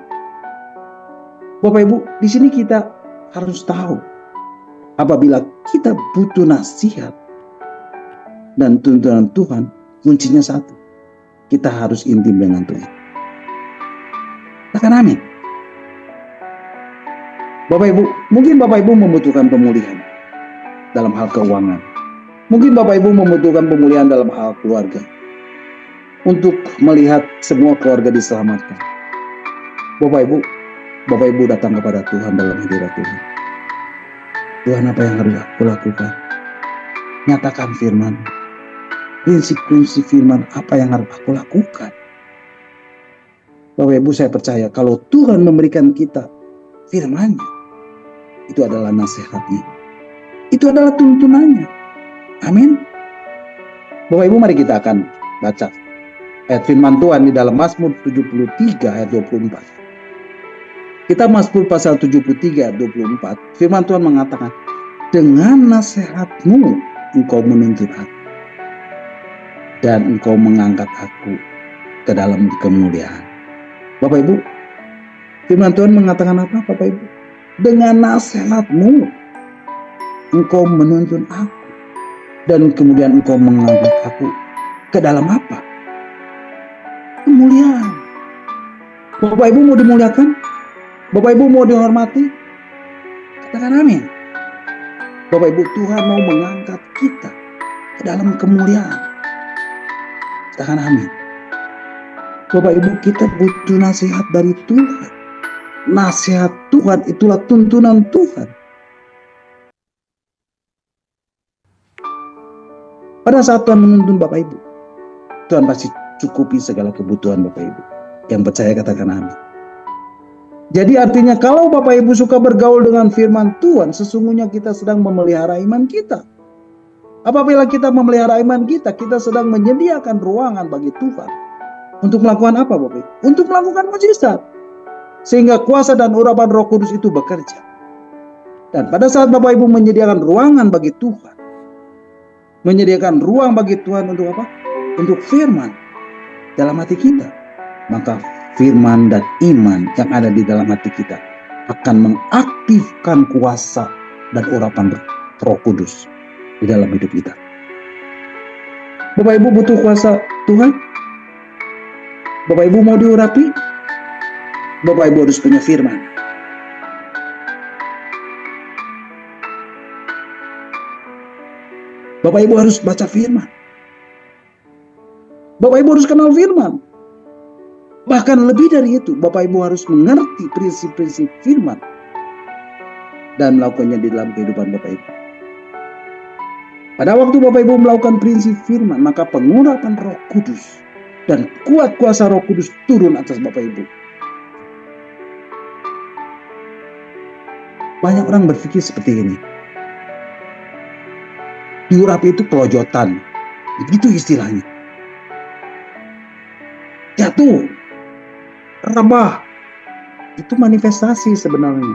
S1: Bapak Ibu, di sini kita harus tahu. Apabila kita butuh nasihat dan tuntunan Tuhan, kuncinya satu. Kita harus intim dengan Tuhan. Katakan amin. Bapak Ibu, mungkin Bapak Ibu membutuhkan pemulihan dalam hal keuangan. Mungkin Bapak Ibu membutuhkan pemulihan dalam hal keluarga. Untuk melihat semua keluarga diselamatkan. Bapak Ibu datang kepada Tuhan dalam hadirat Tuhan. Tuhan, apa yang harus aku lakukan? Nyatakan firman. Prinsip-prinsip firman apa yang harus aku lakukan? Bapak Ibu, saya percaya kalau Tuhan memberikan kita firman-Nya, itu adalah nasihatnya. Itu adalah tuntunannya. Amin. Bapak Ibu, mari kita akan baca ayat firman Tuhan di dalam Mazmur 73 ayat 24. Kita Mazmur pasal 73 ayat 24. Firman Tuhan mengatakan, dengan nasihatmu engkau menuntun aku, dan engkau mengangkat aku ke dalam kemuliaan. Bapak Ibu, firman Tuhan mengatakan apa Bapak Ibu? Dengan nasihatmu engkau menuntun aku, dan kemudian engkau mengangkat aku ke dalam apa? Kemuliaan. Bapak Ibu mau dimuliakan? Bapak Ibu mau dihormati? Katakan amin. Bapak Ibu, Tuhan mau mengangkat kita ke dalam kemuliaan. Katakan amin. Bapak Ibu, kita butuh nasihat dari Tuhan. Nasihat Tuhan itulah tuntunan Tuhan. Pada saat Tuhan menuntun Bapak Ibu, Tuhan pasti cukupi segala kebutuhan Bapak Ibu. Yang percaya katakan amin. Jadi artinya kalau Bapak Ibu suka bergaul dengan firman Tuhan, sesungguhnya kita sedang memelihara iman kita. Apabila kita memelihara iman kita, kita sedang menyediakan ruangan bagi Tuhan. Untuk melakukan apa, Bapak Ibu? Untuk melakukan mujizat. Sehingga kuasa dan urapan Roh Kudus itu bekerja. Dan pada saat Bapak Ibu menyediakan ruangan bagi Tuhan, menyediakan ruang bagi Tuhan untuk apa? Untuk firman dalam hati kita, maka firman dan iman yang ada di dalam hati kita akan mengaktifkan kuasa dan urapan Roh Kudus di dalam hidup kita. Bapak Ibu butuh kuasa Tuhan? Bapak Ibu mau diurapi? Bapak Ibu harus punya firman. Bapak Ibu harus baca firman. Bapak Ibu harus kenal firman. Bahkan lebih dari itu, Bapak Ibu harus mengerti prinsip-prinsip firman dan melakukannya di dalam kehidupan Bapak Ibu. Pada waktu Bapak Ibu melakukan prinsip firman, maka pengurapan Roh Kudus dan kuat kuasa Roh Kudus turun atas Bapak Ibu. Banyak orang berpikir seperti ini. Diurapi itu kelojotan. Begitu istilahnya. Jatuh. Rebah. Itu manifestasi sebenarnya.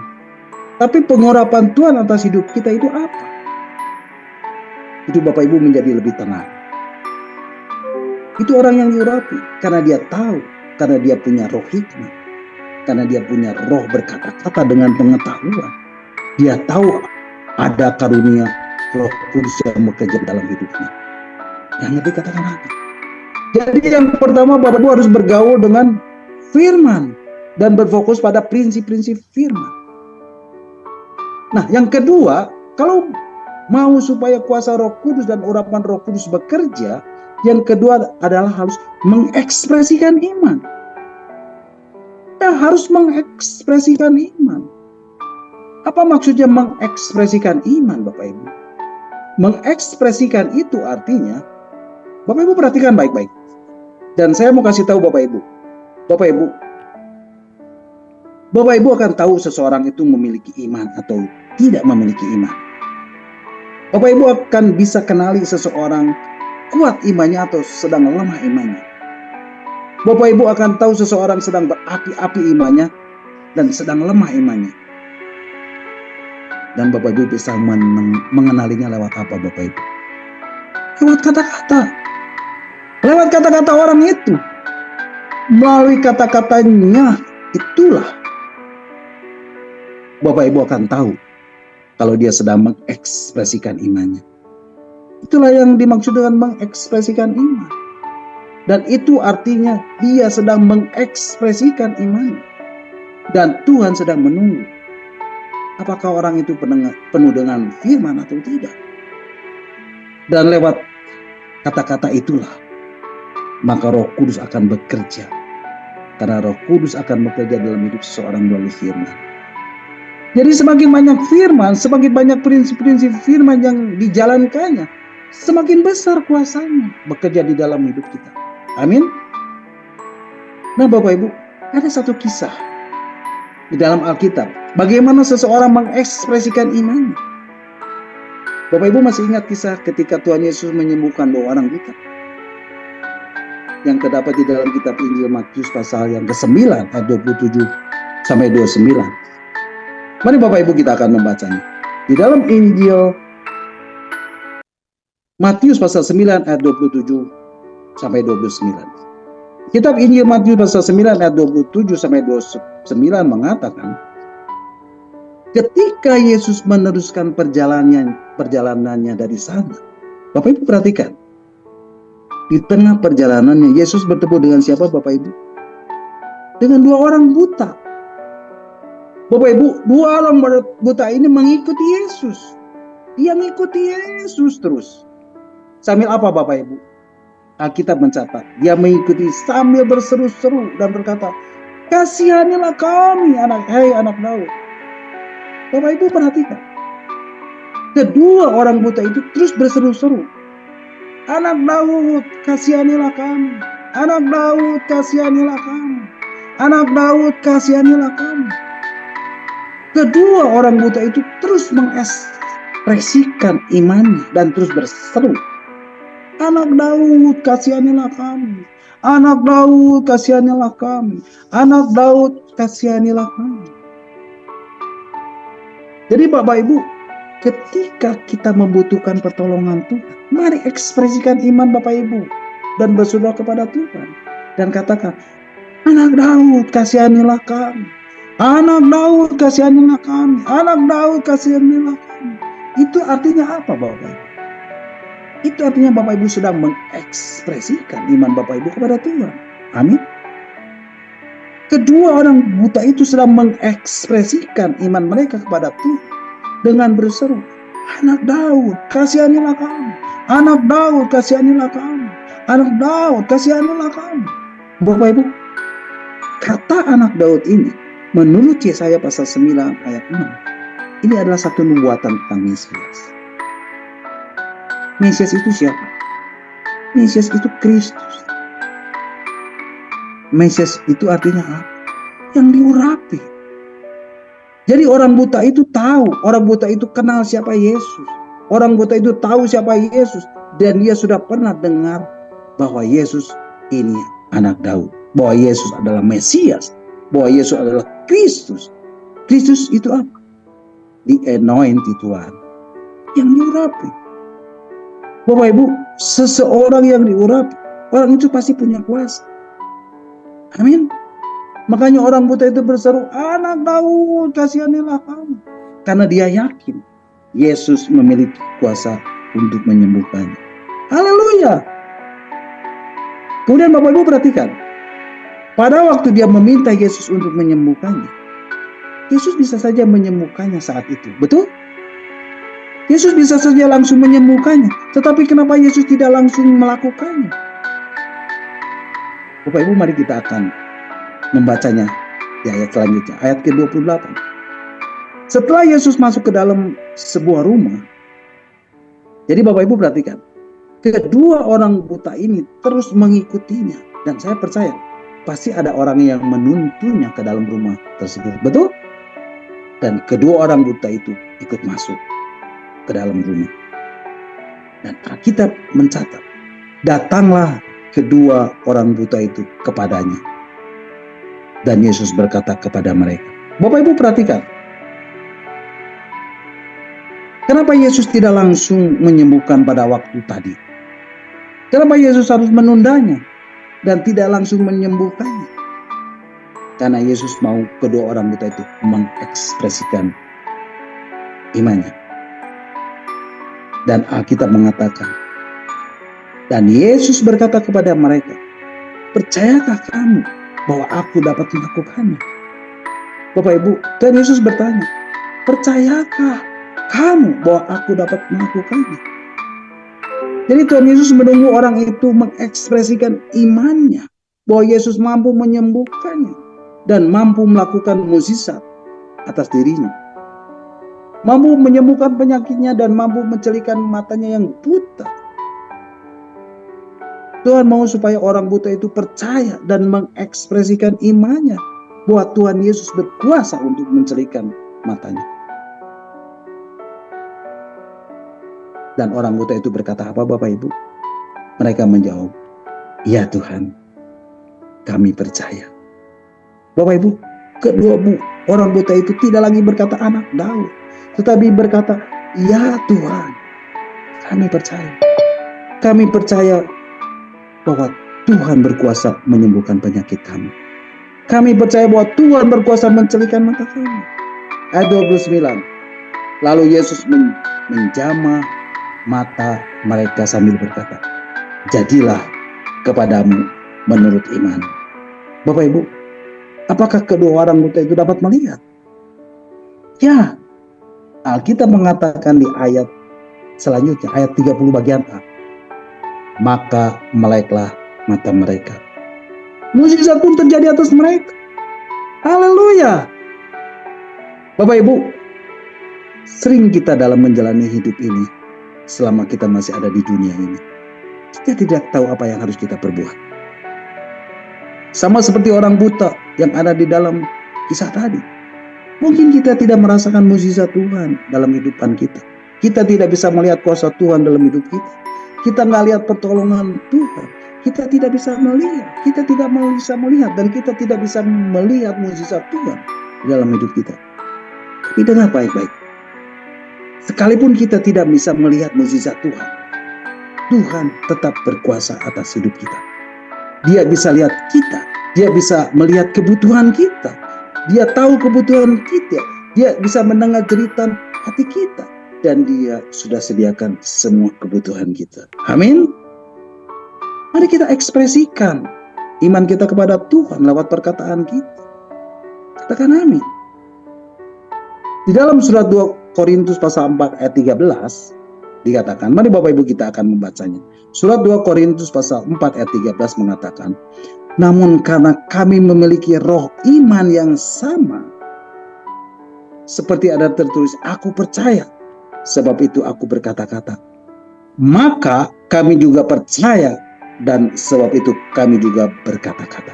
S1: Tapi pengurapan Tuhan atas hidup kita itu apa? Itu Bapak Ibu menjadi lebih tenang. Itu orang yang diurapi. Karena dia tahu. Karena dia punya roh hikmat. Karena dia punya roh berkata-kata dengan pengetahuan. Dia tahu ada karunia Roh Kudus yang bekerja dalam hidupnya. Yang ngerti katakan amin. Jadi yang pertama Bapak Ibu harus bergaul dengan firman dan berfokus pada prinsip-prinsip firman. Nah, yang kedua, kalau mau supaya kuasa Roh Kudus dan urapan Roh Kudus bekerja, yang kedua adalah harus mengekspresikan iman. Ya, harus mengekspresikan iman. Apa maksudnya mengekspresikan iman, Bapak Ibu? Mengekspresikan itu artinya, Bapak Ibu perhatikan baik-baik. Dan saya mau kasih tahu Bapak Ibu. Bapak Ibu akan tahu seseorang itu memiliki iman atau tidak memiliki iman. Bapak Ibu akan bisa kenali seseorang kuat imannya atau sedang lemah imannya. Bapak Ibu akan tahu seseorang sedang berapi-api imannya dan sedang lemah imannya. Dan Bapak Ibu bisa mengenalinya lewat apa Bapak Ibu? Lewat kata-kata. Lewat kata-kata orang itu. Melalui kata-katanya itulah Bapak Ibu akan tahu kalau dia sedang mengekspresikan imannya. Itulah yang dimaksud dengan mengekspresikan iman. Dan itu artinya dia sedang mengekspresikan imannya. Dan Tuhan sedang menunggu apakah orang itu penuh dengan firman atau tidak. Dan lewat kata-kata itulah, maka Roh Kudus akan bekerja. Karena Roh Kudus akan bekerja dalam hidup seseorang melalui firman. Jadi semakin banyak firman, semakin banyak prinsip-prinsip firman yang dijalankannya, semakin besar kuasanya bekerja di dalam hidup kita. Amin. Nah Bapak Ibu, ada satu kisah di dalam Alkitab, bagaimana seseorang mengekspresikan iman. Bapak Ibu masih ingat kisah ketika Tuhan Yesus menyembuhkan 2 orang buta yang terdapat di dalam kitab Injil Matius pasal yang ke-9 ayat 27 sampai 29. Mari Bapak Ibu kita akan membacanya. Di dalam Injil Matius pasal 9 ayat 27 sampai 29. Kitab Injil Matius pasal 9 ayat 27 sampai 29 mengatakan, ketika Yesus meneruskan perjalanannya dari sana. Bapak Ibu perhatikan. Di tengah perjalanannya Yesus bertemu dengan siapa Bapak Ibu? Dengan 2 orang buta. Bapak Ibu, 2 orang buta ini mengikuti Yesus. Dia mengikuti Yesus terus. Sambil apa Bapak Ibu? Alkitab mencatat, dia mengikuti sambil berseru-seru dan berkata, kasihanilah kami anak Daud. Bapak Ibu perhatikan. Kedua orang buta itu terus berseru-seru. Anak Daud, kasihanilah kami. Anak Daud, kasihanilah kami. Anak Daud, kasihanilah kami. Kedua orang buta itu terus mengekspresikan imannya dan terus berseru, "Anak Daud, kasihanilah kami. Anak Daud, kasihanilah kami. Anak Daud, kasihanilah kami." Jadi Bapak Ibu, ketika kita membutuhkan pertolongan Tuhan, mari ekspresikan iman Bapak Ibu dan berdoa kepada Tuhan dan katakan, "Anak Daud, kasihanilah kami. Anak Daud, kasihanilah kami. Anak Daud, kasihanilah kami." Itu artinya apa Bapak Ibu? Itu artinya Bapak Ibu sedang mengekspresikan iman Bapak Ibu kepada Tuhan. Amin. Kedua orang buta itu sedang mengekspresikan iman mereka kepada Tuhan dengan berseru, "Anak Daud, kasihanilah kami. Anak Daud, kasihanilah kami. Anak Daud, kasihanilah kami." Bapak Ibu, kata anak Daud ini menurut Yesaya pasal 9 ayat 6, ini adalah satu nubuatan tentang Mesias. Mesias itu siapa? Mesias itu Kristus. Mesias itu artinya apa? Yang diurapi. Jadi orang buta itu tahu, orang buta itu kenal siapa Yesus. Orang buta itu tahu siapa Yesus. Dan dia sudah pernah dengar bahwa Yesus ini anak Daud. Bahwa Yesus adalah Mesias. Bahwa Yesus adalah Kristus. Kristus itu apa? The anointed one. Yang diurapi. Bapak Ibu, seseorang yang diurapi, orang itu pasti punya kuasa. Amin. Makanya orang buta itu berseru, "Anak Daud, kasihanilah kami." Karena dia yakin Yesus memiliki kuasa untuk menyembuhkannya. Haleluya. Kemudian Bapak Ibu perhatikan, pada waktu dia meminta Yesus untuk menyembuhkannya, Yesus bisa saja menyembuhkannya saat itu. Betul? Yesus bisa saja langsung menyembuhkannya. Tetapi kenapa Yesus tidak langsung melakukannya? Bapak Ibu, mari kita akan membacanya di ayat selanjutnya. Ayat ke-28. Setelah Yesus masuk ke dalam sebuah rumah. Jadi Bapak Ibu perhatikan. Kedua orang buta ini terus mengikutinya. Dan saya percaya pasti ada orang yang menuntunnya ke dalam rumah tersebut. Betul? Dan kedua orang buta itu ikut masuk ke dalam rumah. Dan Alkitab mencatat, datanglah kedua orang buta itu kepadanya. Dan Yesus berkata kepada mereka. Bapak Ibu perhatikan. Kenapa Yesus tidak langsung menyembuhkan pada waktu tadi? Kenapa Yesus harus menundanya dan tidak langsung menyembuhkannya? Karena Yesus mau kedua orang buta itu mengekspresikan imannya. Dan Alkitab mengatakan, dan Yesus berkata kepada mereka, "Percayakah kamu bahwa aku dapat melakukannya?" Bapak Ibu, dan Yesus bertanya, "Percayakah kamu bahwa aku dapat melakukannya?" Jadi Tuhan Yesus menunggu orang itu mengekspresikan imannya bahwa Yesus mampu menyembuhkannya dan mampu melakukan mukjizat atas dirinya. Mampu menyembuhkan penyakitnya dan mampu mencelikan matanya yang buta. Tuhan mau supaya orang buta itu percaya dan mengekspresikan imannya bahwa Tuhan Yesus berkuasa untuk mencelikan matanya. Dan orang buta itu berkata apa Bapak Ibu? Mereka menjawab, "Ya Tuhan, kami percaya." Bapak Ibu, kedua orang buta itu tidak lagi berkata anak Daud, tetapi berkata, "Ya Tuhan, kami percaya." Kami percaya bahwa Tuhan berkuasa menyembuhkan penyakit kami. Kami percaya bahwa Tuhan berkuasa mencelikan mata kami. Ayat 29. Lalu Yesus menjamah mata mereka sambil berkata, "Jadilah kepadamu menurut iman." Bapak Ibu, apakah kedua orang buta itu dapat melihat? Ya, Alkitab mengatakan di ayat selanjutnya, ayat 30 bagian A, maka meleklah mata mereka. Mukjizat pun terjadi atas mereka. Haleluya. Bapak Ibu, sering kita dalam menjalani hidup ini, selama kita masih ada di dunia ini, kita tidak tahu apa yang harus kita perbuat. Sama seperti orang buta yang ada di dalam kisah tadi. Mungkin kita tidak merasakan mukjizat Tuhan dalam kehidupan kita. Kita tidak bisa melihat kuasa Tuhan dalam hidup kita. Kita nggak lihat pertolongan Tuhan. Kita tidak bisa melihat. Kita tidak bisa melihat. Dan kita tidak bisa melihat mukjizat Tuhan dalam hidup kita. Tapi dengar baik-baik. Sekalipun kita tidak bisa melihat mukjizat Tuhan, Tuhan tetap berkuasa atas hidup kita. Dia bisa lihat kita. Dia bisa melihat kebutuhan kita. Dia tahu kebutuhan kita. Dia bisa mendengar jeritan hati kita. Dan dia sudah sediakan semua kebutuhan kita. Amin. Mari kita ekspresikan iman kita kepada Tuhan lewat perkataan kita. Katakan amin. Di dalam surat 2 Korintus pasal 4 ayat 13 dikatakan, mari Bapak Ibu kita akan membacanya. Surat 2 Korintus pasal 4 ayat 13 mengatakan, namun karena kami memiliki roh iman yang sama, seperti ada tertulis, aku percaya, sebab itu aku berkata-kata. Maka kami juga percaya, dan sebab itu kami juga berkata-kata.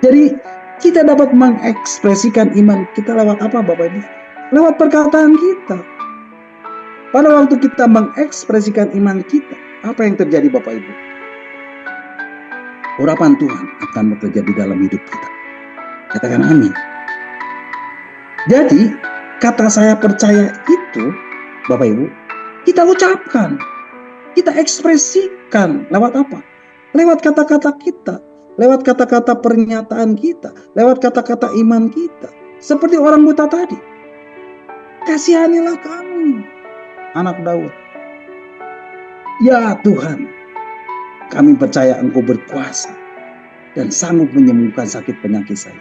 S1: Jadi kita dapat mengekspresikan iman kita lewat apa Bapak Ibu? Lewat perkataan kita. Pada waktu kita mengekspresikan iman kita, apa yang terjadi Bapak Ibu? Urapan Tuhan akan bekerja di dalam hidup kita. Katakan amin. Jadi kata saya percaya itu Bapak Ibu, kita ucapkan, kita ekspresikan lewat apa? Lewat kata-kata kita, lewat kata-kata pernyataan kita, lewat kata-kata iman kita. Seperti orang buta tadi. Kasihanilah kami, anak Daud. Ya Tuhan, kami percaya Engkau berkuasa dan sanggup menyembuhkan sakit penyakit saya.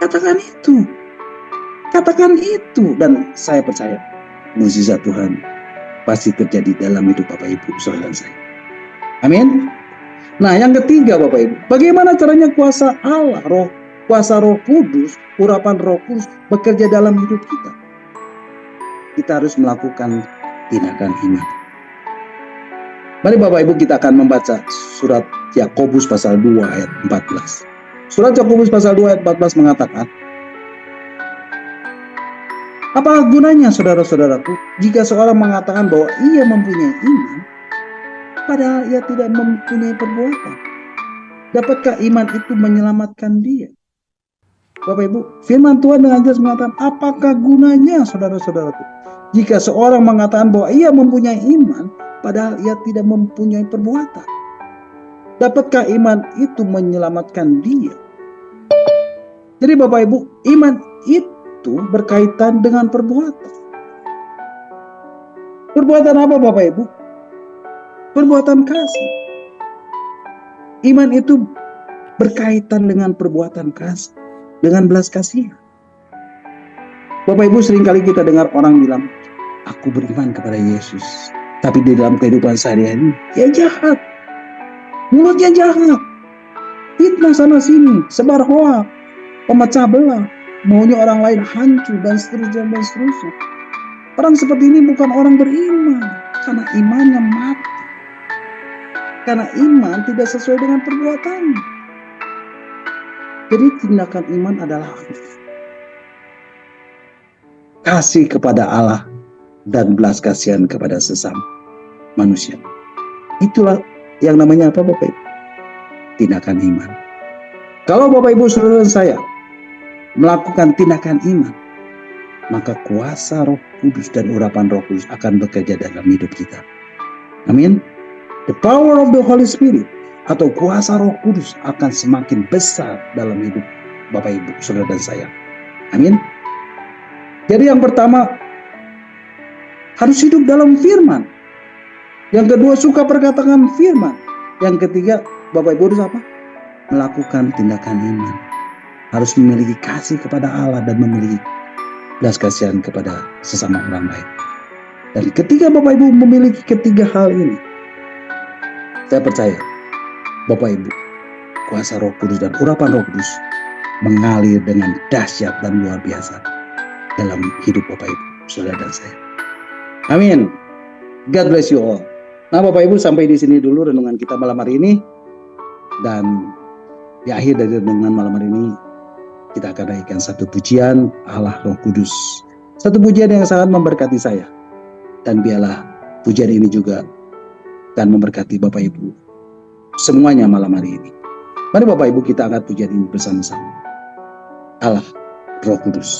S1: Katakan itu. Katakan itu. Dan saya percaya mukjizat Tuhan pasti terjadi dalam hidup Bapak Ibu, saudara saya. Amin. Nah, yang ketiga Bapak Ibu, bagaimana caranya kuasa Allah, kuasa Roh Kudus, urapan Roh Kudus bekerja dalam hidup kita? Kita harus melakukan tindakan iman. Mari Bapak Ibu kita akan membaca surat Yakobus pasal 2 ayat 14. Surat Yakobus pasal 2 ayat 14 mengatakan, apa gunanya saudara-saudaraku jika seorang mengatakan bahwa ia mempunyai iman, padahal ia tidak mempunyai perbuatan? Dapatkah iman itu menyelamatkan dia? Bapak Ibu, firman Tuhan dengan jelas mengatakan, apakah gunanya saudara-saudaraku jika seorang mengatakan bahwa ia mempunyai iman, padahal ia tidak mempunyai perbuatan? Dapatkah iman itu menyelamatkan dia? Jadi Bapak Ibu, iman itu berkaitan dengan perbuatan. Perbuatan apa Bapak Ibu? Perbuatan kasih. Iman itu berkaitan dengan perbuatan kasih, dengan belas kasihan. Bapak Ibu, seringkali kita dengar orang bilang, aku beriman kepada Yesus, tapi di dalam kehidupan sehari-hari dia jahat, mulutnya jahat, fitnah sana sini, sebar hoak, pemecah belah, maunya orang lain hancur, dan seterusnya dan seterusnya. Orang seperti ini bukan orang beriman, karena imannya mati. Karena iman tidak sesuai dengan perbuatannya. Jadi tindakan iman adalah kasih kepada Allah dan belas kasihan kepada sesama manusia. Itulah yang namanya apa Bapak Ibu? Tindakan iman. Kalau Bapak Ibu saudara saya melakukan tindakan iman, maka kuasa Roh Kudus dan urapan Roh Kudus akan bekerja dalam hidup kita. Amin. The power of the Holy Spirit atau kuasa Roh Kudus akan semakin besar dalam hidup Bapak Ibu, saudara dan saya. Amin. Jadi yang pertama, harus hidup dalam firman. Yang kedua, suka perkataan firman. Yang ketiga, Bapak Ibu harus apa? Melakukan tindakan iman. Harus memiliki kasih kepada Allah dan memiliki belas kasihan kepada sesama orang lain. Dan ketika Bapak Ibu memiliki ketiga hal ini, saya percaya Bapak Ibu, kuasa Roh Kudus dan urapan Roh Kudus mengalir dengan dahsyat dan luar biasa dalam hidup Bapak Ibu, saudara dan saya. Amin. God bless you all. Nah Bapak Ibu, sampai di sini dulu renungan kita malam hari ini. Dan di akhir dari renungan malam hari ini, kita akan naikkan satu pujian Allah Roh Kudus. Satu pujian yang sangat memberkati saya. Dan biarlah pujian ini juga akan memberkati Bapak Ibu semuanya malam hari ini. Mari Bapak Ibu kita angkat pujian ini bersama-sama. Allah Roh Kudus.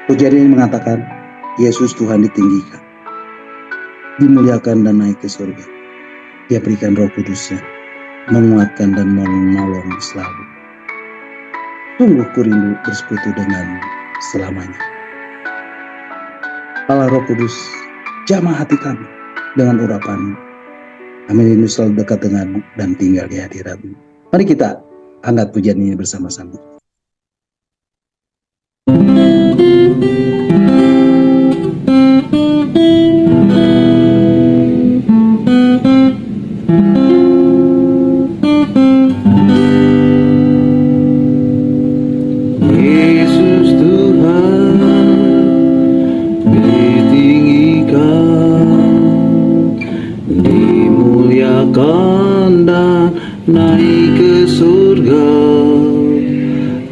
S1: Pujian ini mengatakan, Yesus Tuhan ditinggikan, dimuliakan dan naik ke surga. Dia berikan Roh Kudus-Nya, menguatkan dan menolong selalu. Sungguh ku rindu bersekutu denganmu selamanya. Allah Roh Kudus, jamah hati kami dengan urapan-Mu. Kami rindu selalu dekat denganmu dan tinggal di hadirat-Mu. Mari kita angkat pujian ini bersama-sama.
S2: Yesus Tuhan ditinggikan, dimuliakan dan naik ke surga.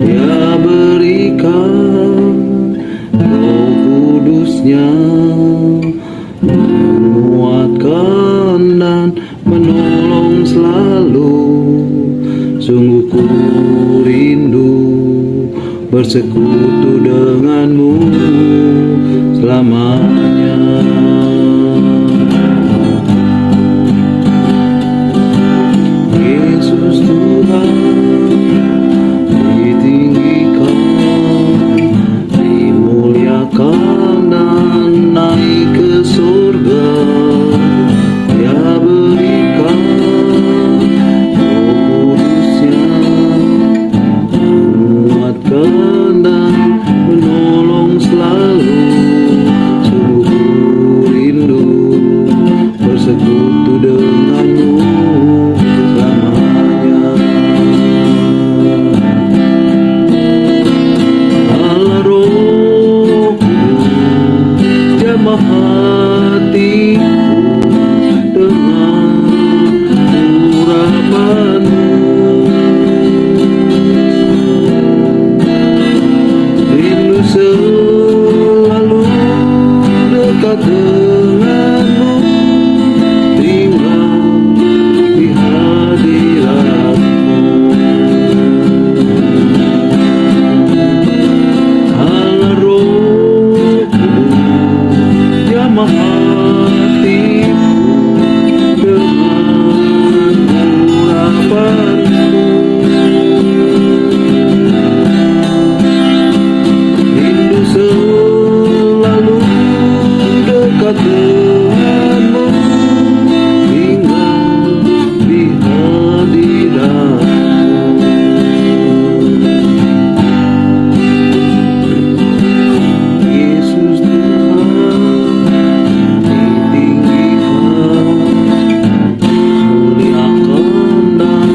S2: Dia berikan Roh Kudus-Nya, menguatkan dan menolong selalu. Sungguh ku rindu bersekutu denganmu selamanya. Yesus Tuhan ditinggikan, dimuliakan dan naik ke surga. Dia berikan Roh Kudus-Nya, menguatkan dan menolong selalu. Sungguh rindu bersekutu denganmu selamanya. Allah Roh Kudus, jamah hatiku dengan urapan-Mu. Rindu selalu dekat denganmu, tinggal di hadirat-Mu. Allah Roh Kudus, jamah hatiku dengan urapan-Mu. Rindu selalu dekat denganmu, tinggal di hadirat-Mu. Yesus Tuhan ditinggikan, muliakan dan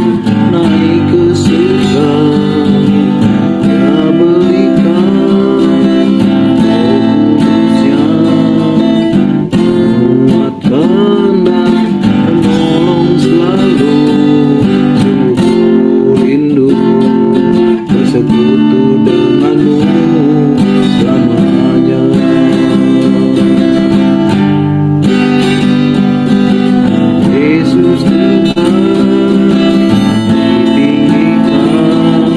S2: naik ke surga. Dia berikan Roh Kudus-Nya, menguatkan dan menolong selalu. Sungguh rindu bersekutu denganmu selamanya. Yesus Tuhan ditinggikan,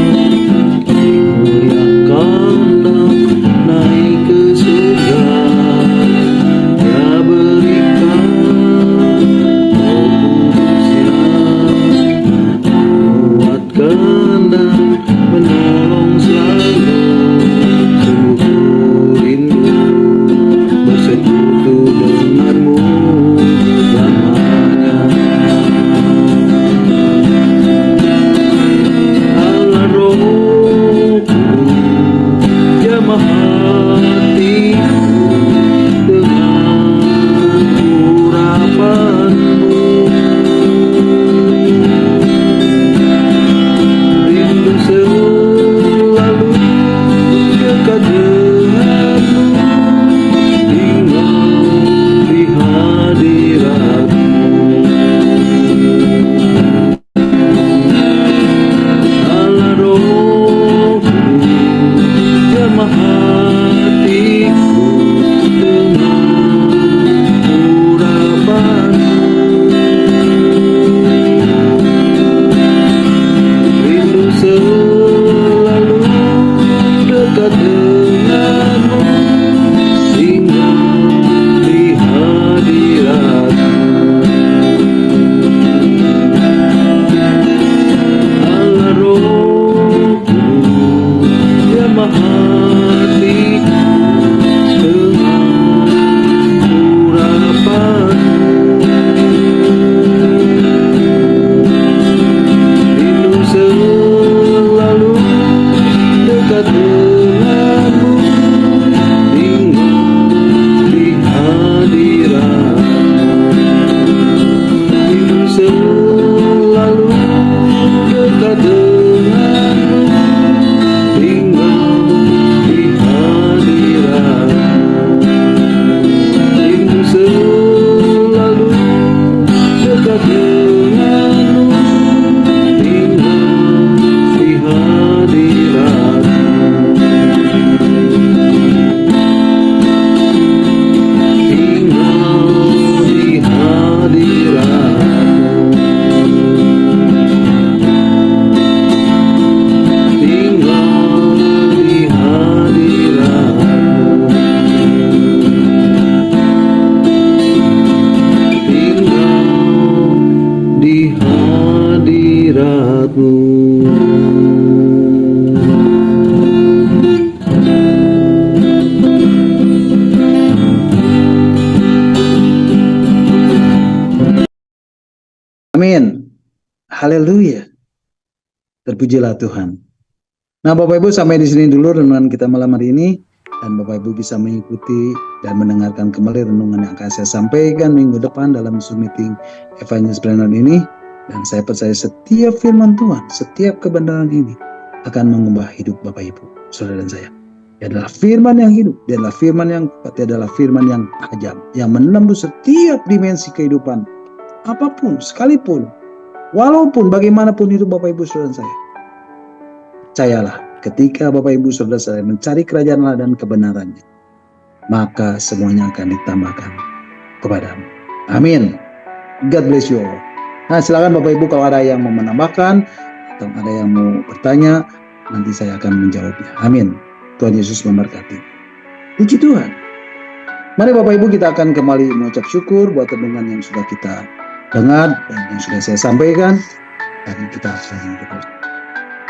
S2: dimuliakan dan naik ke surga. Dia berikan Roh Kudus-Nya, menguatkan dan menolong selalu. hatiku dengan urapanmu. Rindu selalu dekat denganmu, tinggal di hadiratmu. Rindu selalu dekat denganmu, tinggal di hadiratmu. Rindu selalu dekat denganmu, tinggal di hadiratmu. Tinggal di hadiratmu. Tinggal di hadiratmu. Tinggal di hadiratmu.
S1: Amin. Haleluya. Terpujilah Tuhan. Nah, Bapak Ibu, sampai di sini dulu renungan kita malam hari ini, dan Bapak Ibu bisa mengikuti dan mendengarkan kembali renungan yang akan saya sampaikan minggu depan dalam Zoom meeting Evangelis Planner ini. Dan saya percaya setiap firman Tuhan, setiap kebenaran ini akan mengubah hidup Bapak Ibu, saudara dan saya. Dia adalah firman yang hidup, dia adalah firman yang kuat, dia adalah firman yang tajam, yang menembus setiap dimensi kehidupan, apapun, sekalipun, walaupun bagaimanapun hidup Bapak Ibu, saudara dan saya. Percayalah, ketika Bapak Ibu saudara saya mencari kerajaan Allah dan kebenarannya, maka semuanya akan ditambahkan kepadamu. Amin. God bless you all. Nah, silakan Bapak Ibu kalau ada yang mau menambahkan atau ada yang mau bertanya, nanti saya akan menjawabnya. Amin. Tuhan Yesus memberkati. Puji Tuhan. Mari Bapak Ibu, kita akan kembali mengucap syukur buat renungan yang sudah kita dengar dan yang sudah saya sampaikan, dan kita akan